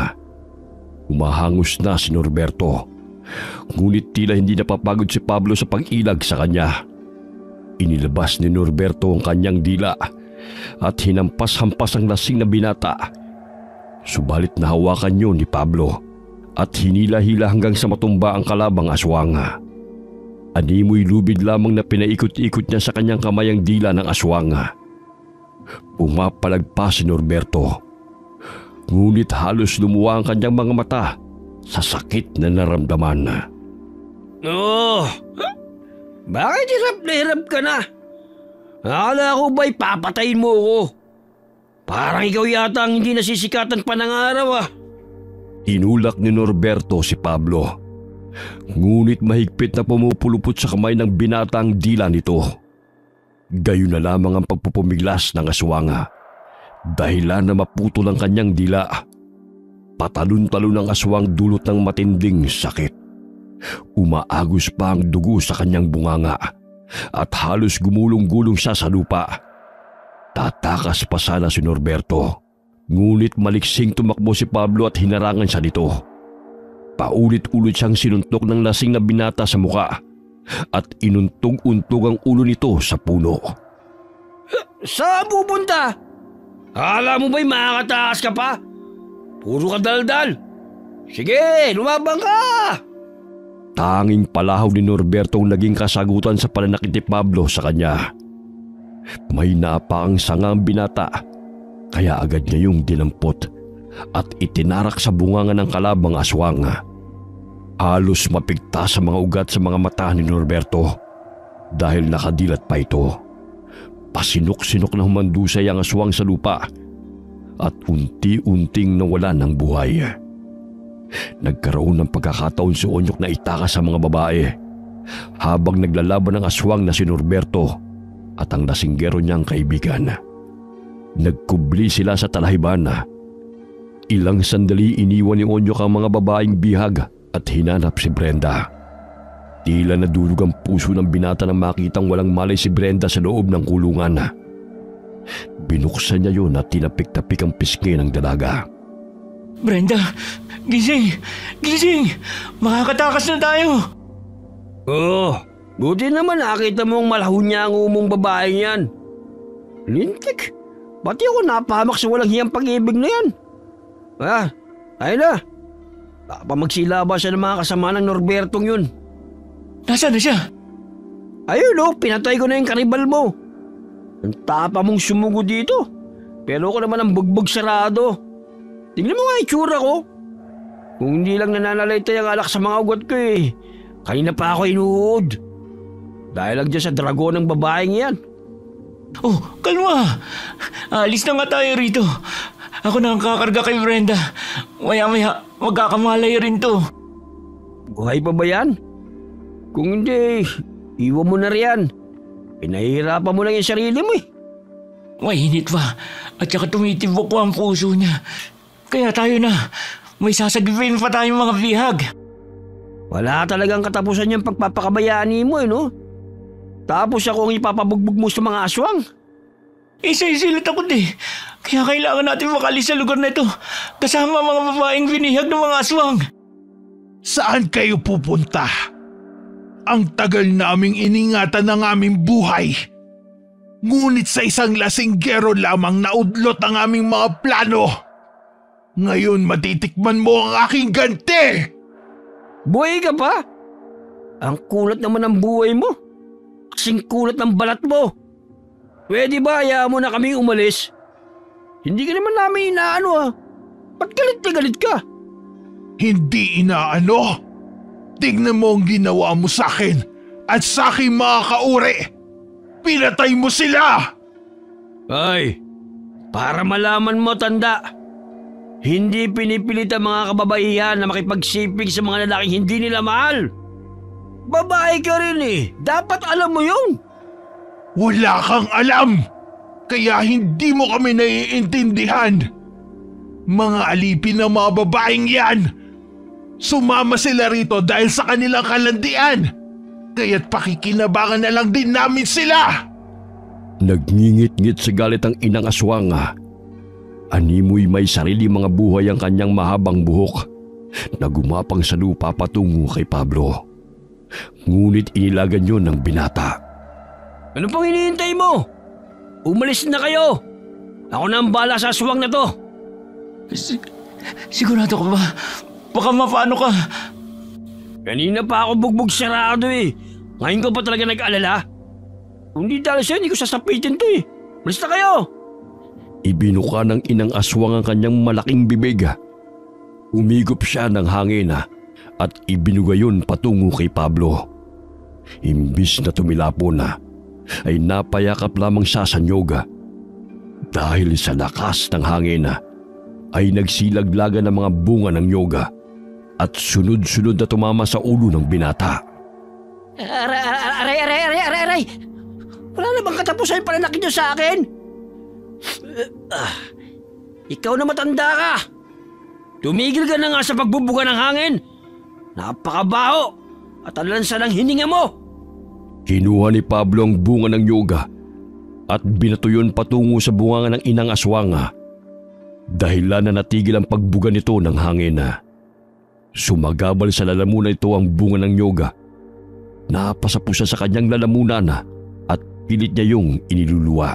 Umahangos na si Norberto, ngunit tila hindi napapagod si Pablo sa pag-ilag sa kanya. Inilabas ni Norberto ang kanyang dila at hinampas-hampas ang lasing na binata. Subalit nahawakan yun ni Pablo at hinila-hila hanggang sa matumba ang kalabang aswang. Animoy lubid lamang na pinaikot-ikot niya sa kanyang kamay ang dila ng aswang. Pumapalag pa si Norberto, ngunit halos lumuwa ang kanyang mga mata sa sakit na naramdaman. Oh, bakit hirap na hirap ka na? Akala ko ba'y papatayin mo ako? Parang ikaw yata ang hindi nasisikatan pa ng araw ah. Inulak ni Norberto si Pablo, ngunit mahigpit na pumupulupot sa kamay ng binata ang dila nito. Gayon na lamang ang pagpupumiglas ng aswang, dahilan na maputol ang kanyang dila. Patalon-talon ang aswang dulot ng matinding sakit. Umaagos pa ang dugo sa kanyang bunganga at halos gumulong-gulong siya sa lupa. Tatakas pa sana si Norberto, ngunit maliksing tumakbo si Pablo at hinarangan siya nito. Paulit-ulit siyang sinuntok ng lasing na binata sa muka at inuntog-untog ang ulo nito sa puno. Saan pupunta? Akala mo ba'y makakataas ka pa? Puro ka daldal. Sige, lumabang ka! Tanging palahaw ni Norberto ang naging kasagutan sa pananakit ni Pablo sa kanya. May napaang sanga ang binata, kaya agad niya yung dinampot at itinarak sa bunganga ng kalabang aswang. Halos mapigta sa mga ugat sa mga mata ni Norberto dahil nakadilat pa ito. Pasinok-sinok na humandusay ang aswang sa lupa at unti-unting nawalan ng buhay. Nagkaroon ng pagkakataon si Onyok na itakas sa mga babae habang naglalaban ng aswang na si Norberto at ang lasinggero niyang kaibigan. Nagkubli sila sa talahiban. Ilang sandali iniwan ni Onyok ang mga babaeng bihag at hinanap si Brenda. Tila nadulog ang puso ng binata nang makitang walang malay si Brenda sa loob ng kulungan. Binuksan niya yun at tinapik-tapik ang pisngi ng dalaga. Brenda, gising! Gising! Makakatakas na tayo! Oh, buti naman nakita mong malaho niya ang umong babaeng yan. Lintik, pati ako napahamak sa walang hiyang pag-ibig na yan. Ayun na. Baka pa magsilaba siya ng mga kasama ng Norbertong yun. Nasaan na siya? Ayun oh, pinatay ko na yung karibal mo. Ang tapa mong sumugo dito. Pero ako naman ang bugbog sarado. Tingnan mo nga itsura ko. Kung hindi lang nananalaytay ang alak sa mga ugat ko eh. Kanina pa ako inuud. Dahil lang dyan sa dragon ng babaeng yan. Oh, kalma! Alis na nga tayo rito. Ako na ang kakarga kay Brenda. Maya-maya, magkakamalay rin to. Buhay pa ba yan? Kung hindi, iwan mo na riyan. Pinahihirapan mo lang yung sarili mo eh. Mainit pa. At saka tumitibok pa ang puso niya. Kaya tayo na. May sasagipin pa tayong mga bihag. Wala talagang katapusan yung pagpapakabayani mo eh, no? Tapos ako ang ipapabugbog mo sa mga aswang. Isa-isilat ako di. Kaya kailangan natin makalis sa lugar na ito. Kasama mga babaeng binihag ng mga aswang. Saan kayo pupunta? Ang tagal naming iningatan ng aming buhay. Ngunit sa isang lasinggero lamang naudlot ang aming mga plano. Ngayon matitikman mo ang aking ganti! Buhay ka pa? Ang kulat naman ng buhay mo. Kasing kulat ng balat mo. Pwede ba hayaan mo na kami umalis? Hindi ka naman namin inaano ha. Ba't galit na galit ka? Hindi inaano. Tignan mo ang ginawa mo sa akin at sa aking mga kauri. Pinatay mo sila! Ay, para malaman mo tanda, hindi pinipilit ang mga kababaihan na makipagsiping sa mga lalaking hindi nila mahal. Babae ka rin eh, dapat alam mo yun. Wala kang alam, kaya hindi mo kami naiintindihan. Mga alipin ng mga babaeng yan. Sumama sila rito dahil sa kanilang kalandian. Kaya't pakikinabangan na lang din namin sila. Nagngingit-ngit sa galit ang inang aswang. Animoy may sarili mga buhay ang kanyang mahabang buhok na gumapang sa lupa patungo kay Pablo. Ngunit inilagan yun ng binata. Ano pang hinihintay mo? Umalis na kayo. Ako na ang bala sa aswang na to. Sigurado ka ba? Baka mapano ka. Kanina pa ako bugbog sarado eh. Ngayon ko pa talaga nag-alala. Kung di dahil siya, hindi ko sasapitin to eh. Malis na kayo! Ibinuka ng inang aswang ang kanyang malaking bibig. Umigop siya ng hangin at ibinuga yun patungo kay Pablo. Imbis na tumilapon ay napayakap lamang siya sa nyoga. Dahil sa lakas ng hangin ay nagsilaglagan ng mga bunga ng nyoga at sunod-sunod na tumama sa ulo ng binata. Aray! Wala na bang katapusan yung pananakit niyo sa akin? Ikaw na matanda ka! Tumigil ka na nga sa pagbubuga ng hangin! Napakabaho! At alansa ng hininga mo! Kinuha ni Pablo ang bunga ng nyoga at binato yun patungo sa bunganga ng inang aswang. Dahilan na natigil ang pagbuga nito ng hangin. Sumagabal sa lalamunan ito ang bunga ng nyoga. Napasapusa sa kanyang lalamunan at pilit niya yung iniluluwa.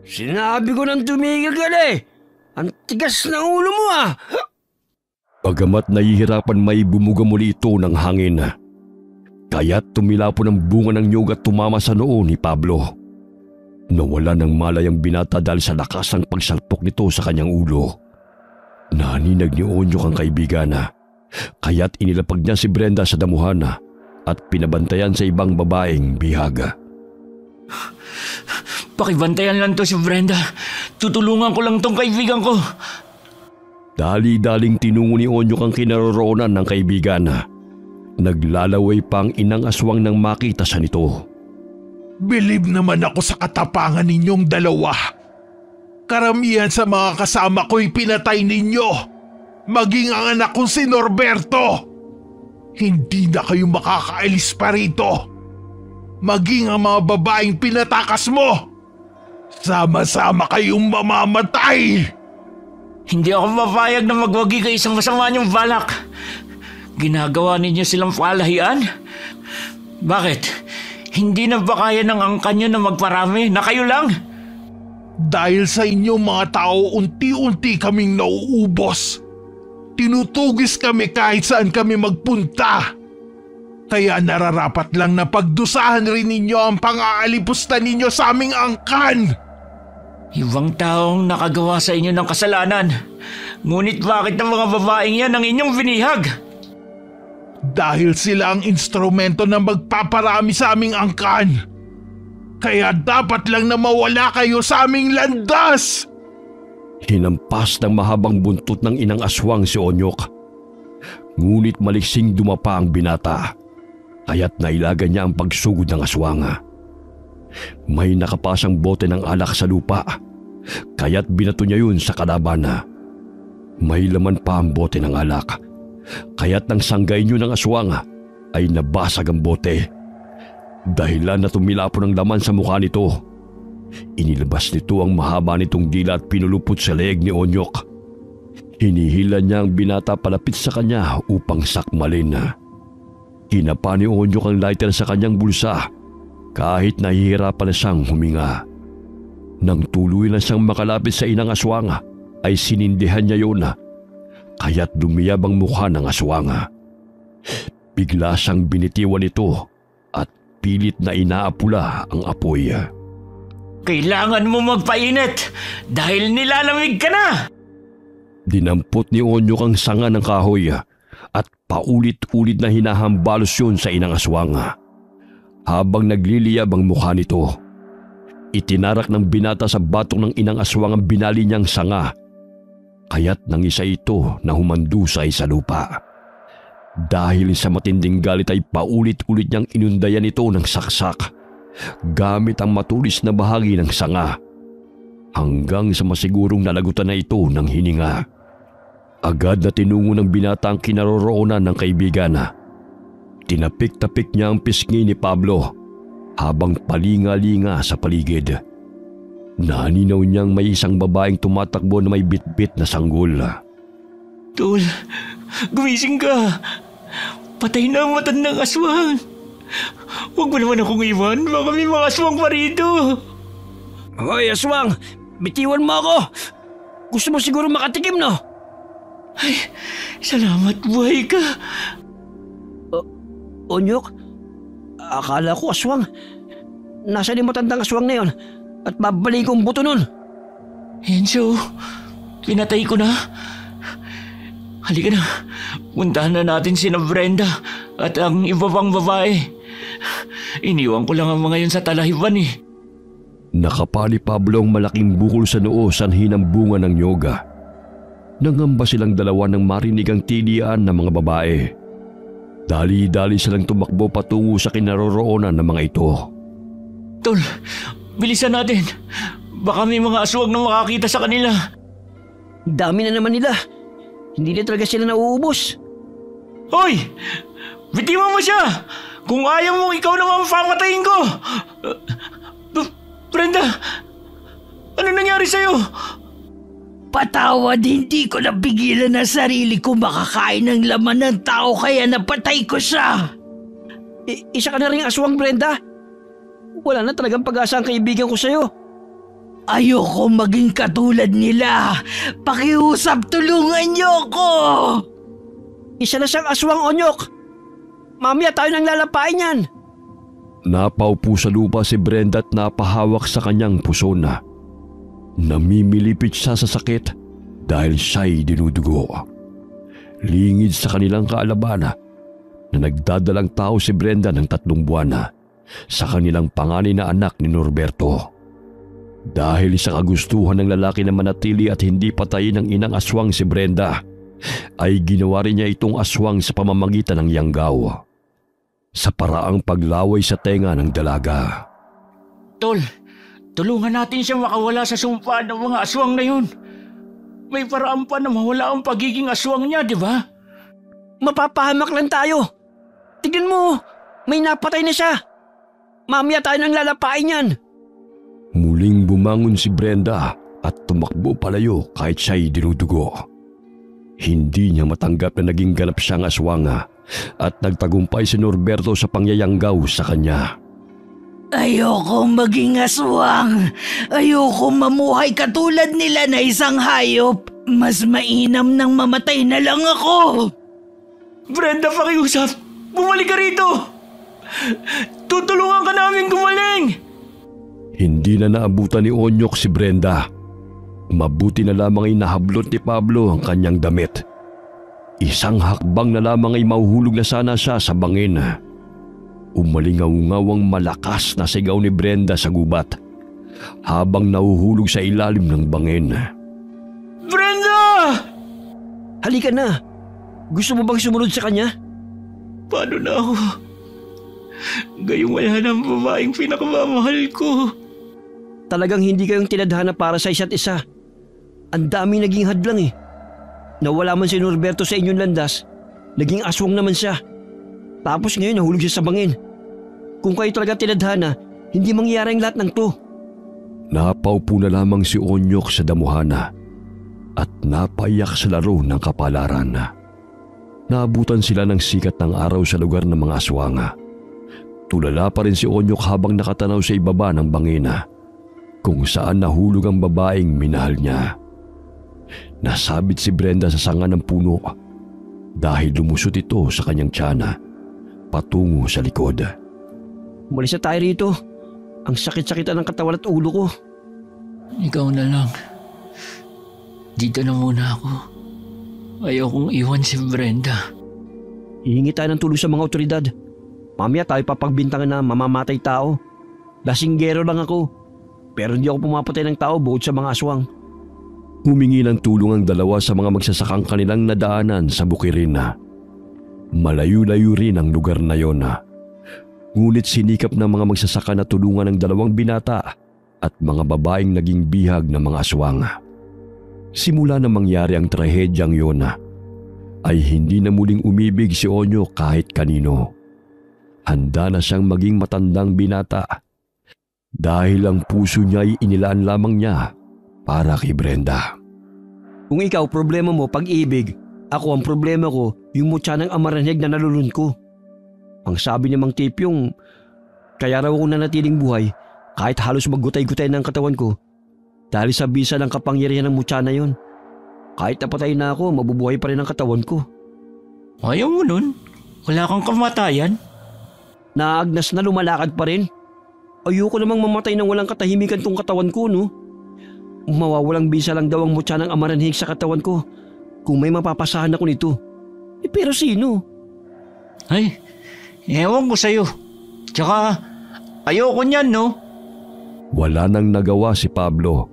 Sinabi ko nang tumigil ka na eh! Ang tigas ng ulo mo ah! Bagamat nahihirapan may bumuga muli ito ng hangin. Kaya't tumilapon ang bunga ng nyoga at tumama sa noo ni Pablo. Nawala ng malay ang binata dahil sa lakas ng pagsalpok nito sa kanyang ulo. Naninag ni Onyok ang kaibigan kaya't inilapag niya si Brenda sa damuhan at pinabantayan sa ibang babaeng bihaga. Pakibantayan lang to si Brenda. Tutulungan ko lang tong kaibigan ko. Dali-daling tinungo ni Onyok ang kinaroroonan ng kaibigan. Naglalaway pa ang inang aswang nang makita siya nito. Bilib naman ako sa katapangan ninyong dalawa. Karamihan sa mga kasama ko'y pinatay ninyo. Maging ang anak kong si Norberto. Hindi na kayo makakaalis pa rito. Maging ang mga babaeng pinatakas mo. Sama-sama kayong mamamatay. Hindi ako papayag na magwagi kayo sa masama niyong balak. Ginagawa ninyo silang palahian? Bakit? Hindi na ba kaya ng angkan nyo na magparami na kayo lang? Dahil sa inyong mga tao, unti-unti kaming nauubos. Tinutugis kami kahit saan kami magpunta. Kaya nararapat lang na pagdusahan rin ninyo ang pang-aalipusta ninyo sa aming angkan. Ibang taong nakagawa sa inyo ng kasalanan. Ngunit bakit ang mga babaeng yan ang inyong binihag? Dahil sila ang instrumento na magpaparami sa aming angkan. Kaya dapat lang na mawala kayo sa aming landas. Hinampas ng mahabang buntot ng inang aswang si Onyok. Ngunit maliksing dumapa ang binata, kaya't nailaga niya ang pagsugod ng aswang. May nakapasang bote ng alak sa lupa, kaya't binato niya yun sa kalaban. May laman pa ang bote ng alak, kaya't nang sanggay niyo ng aswang ay nabasag ang bote. Dahilan na tumilapon ang laman sa mukha nito, inilabas nito ang mahaba nitong dila at pinulupot sa leeg ni Onyok. Hinihila niya ang binata palapit sa kanya upang sakmalin. Hinapa ni Onyok ang lighter sa kanyang bulsa kahit nahihirapan na siyang huminga. Nang tuloy na siyang makalapit sa inang aswang ay sinindihan niya yun, kaya't lumiyab ang mukha ng aswang. Bigla siyang binitiwan ito at pilit na inaapula ang apoy. Kailangan mo magpainit dahil nilalamig ka na! Dinampot ni Onyok ang sanga ng kahoy at paulit-ulit na hinahambalos yun sa inang aswang. Habang nagliliyab ang mukha nito, itinarak ng binata sa batok ng inang aswang ang binali niyang sanga, kaya't nang isa ito na humandusay sa lupa. Dahil sa matinding galit ay paulit-ulit niyang inundayan ito ng saksak gamit ang matulis na bahagi ng sanga, hanggang sa masigurong nalagutan na ito ng hininga. Agad na tinungo ng binata ang kinaroroonan ng kaibigan. Tinapik-tapik niya ang pisngi ni Pablo habang palinga-linga sa paligid. Naninaw niyang may isang babaeng tumatakbo na may bitbit na sanggol. Tol, gumising ka! Patay na ang matandang aswang! Huwag mo naman akong iwan, baka may mga aswang pa rito! Hoy, aswang! Bitiwan mo ako! Gusto mo siguro makatikim, no? Ay, salamat, buhay ka! Onyok, akala ko aswang. Nasaan yung matandang aswang na yun? At babalik kong buto nun. Enzo, pinatay ko na. Halika na, puntahan na natin sina Brenda at ang iba pang babae. Iniwan ko lang ang mga yun sa talahiban eh. Nakapa ni Pablo ang malaking bukol sa noo sanhi ng bunga ng nyoga. Nangamba silang dalawa nang marinig ang tilian ng mga babae. Dali-dali silang tumakbo patungo sa kinaroroonan ng mga ito. Tol, bilisan natin. Baka may mga aswang na makakita sa kanila. Dami na naman nila. Hindi na talaga sila nauubos. Hoy! Bitiwan mo siya! Kung ayaw mo, ikaw naman papatayin ko! Brenda! Ano nangyari sa'yo? Patawad, hindi ko napigilan ang sarili ko makakain ng laman ng tao kaya napatay ko siya. Isa ka na rin aswang, Brenda. Wala na talagang pag-asa ang kaibigan ko sa'yo. Ayoko maging katulad nila. Pakiusap, tulungan niyo ko. Isa na siyang aswang, Onyok. Mamaya tayo nang lalapain yan. Napaupo sa lupa si Brenda at napahawak sa kanyang puso na. Namimilipit siya sa sakit dahil siya'y dinudugo. Lingid sa kanilang kaalabana na nagdadalang tao si Brenda ng 3 buwan sa kanilang panganay na anak ni Norberto. Dahil sa kagustuhan ng lalaki na manatili at hindi patayin ng inang aswang si Brenda, ay ginawa rin niya itong aswang sa pamamagitan ng yanggaw, sa paraang paglaway sa tenga ng dalaga. Tol, tulungan natin siya makawala sa sumpa ng mga aswang na yun. May paraan pa na mawala ang pagiging aswang niya, di ba? Mapapahamak lang tayo. Tignan mo, may napatay na siya. Mamaya tayo nang lalapain yan. Muling bumangon si Brenda at tumakbo palayo kahit siya'y dinudugo. Hindi niya matanggap na naging ganap siyang aswang at nagtagumpay si Norberto sa pangyayanggaw sa kanya. Ayoko maging aswang. Ayoko mamuhay katulad nila na isang hayop. Mas mainam nang mamatay na lang ako. Brenda, pakiusap. Bumalik ka rito! Tutulungan ka namin gumaling! Hindi na naabutan ni Onyok si Brenda. Mabuti na lamang ay nahablot ni Pablo ang kanyang damit. Isang hakbang na lamang ay mahuhulog na sana siya sa bangin. Umalingaw-ngawang malakas na sigaw ni Brenda sa gubat habang nahuhulog sa ilalim ng bangin. Brenda! Halika na! Gusto mo bang sumunod sa kanya? Paano na ako? Gayong wala ng babaeng pinakamamahal ko. Talagang hindi kayong tinadhana para sa isa't isa. Ang daming naging hadlang eh. Nawala man si Norberto sa inyong landas, naging aswang naman siya. Tapos ngayon nahulog siya sa bangin. Kung kayo talaga tinadhana, hindi mangyayari ang lahat ng to. Napaupo na lamang si Onyok sa damuhana at napaiyak sa laro ng kapalaran. Naabutan sila ng sikat ng araw sa lugar ng mga aswang. Tulala pa rin si Onyok habang nakatanaw sa ibaba ng bangina kung saan nahulog ang babaeng minahal niya. Nasabit si Brenda sa sanga ng puno dahil lumusot ito sa kanyang tiyana patungo sa likod. Umalis na tayo rito. Ang sakit-sakitan ng katawan at ulo ko. Ikaw na lang. Dito na muna ako. Ayokong iwan si Brenda. Hihingi tayo ng tulong sa mga otoridad. Mamaya tayo papagbintangan na mamamatay tao. Lasinggero lang ako. Pero hindi ako pumapatay ng tao bukod sa mga aswang. Humingi ng tulong ang dalawa sa mga magsasakang kanilang nadaanan sa bukirin. Malayo-layo rin ang lugar na yon. Ngunit sinikap ng mga magsasaka na tulungan ng dalawang binata at mga babaeng naging bihag ng mga aswang. Simula na mangyari ang trahedyang yon, ay hindi na muling umibig si Onyo kahit kanino. Handa na siyang maging matandang binata dahil ang puso niya ay inilaan lamang niya para kay Brenda. Kung ikaw problema mo pag-ibig, ako ang problema ko yung mutya ng amaranheg na nalulun ko. Ang sabi ni Mang Tipyong, kaya raw ako nanatiling buhay kahit halos maggutay-gutay ng katawan ko dahil sa bisa ng kapangyarihan ng mutya na yon. Kahit napatay na ako, mabubuhay pa rin ang katawan ko. Ayaw mo nun? Wala kang kamatayan? Naagnas na lumalakad pa rin. Ayoko namang mamatay nang walang katahimikan tong katawan ko, no? Mawawalang bisa lang daw ang mutya ng amaranheg sa katawan ko kung may mapapasahan ako nito. Pero sino? Ay, ewan ko sa'yo. Tsaka, ayoko niyan, no? Wala nang nagawa si Pablo.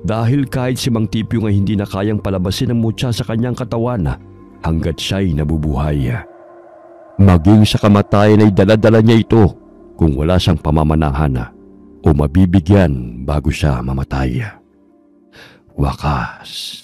Dahil kahit si Mang Tipyo nga hindi na kayang palabasin ang mutya sa kanyang katawan hanggat siya'y nabubuhay. Maging sa kamatayan ay dala-dala niya ito kung wala siyang pamamanahan o mabibigyan bago siya mamatay. Wakas.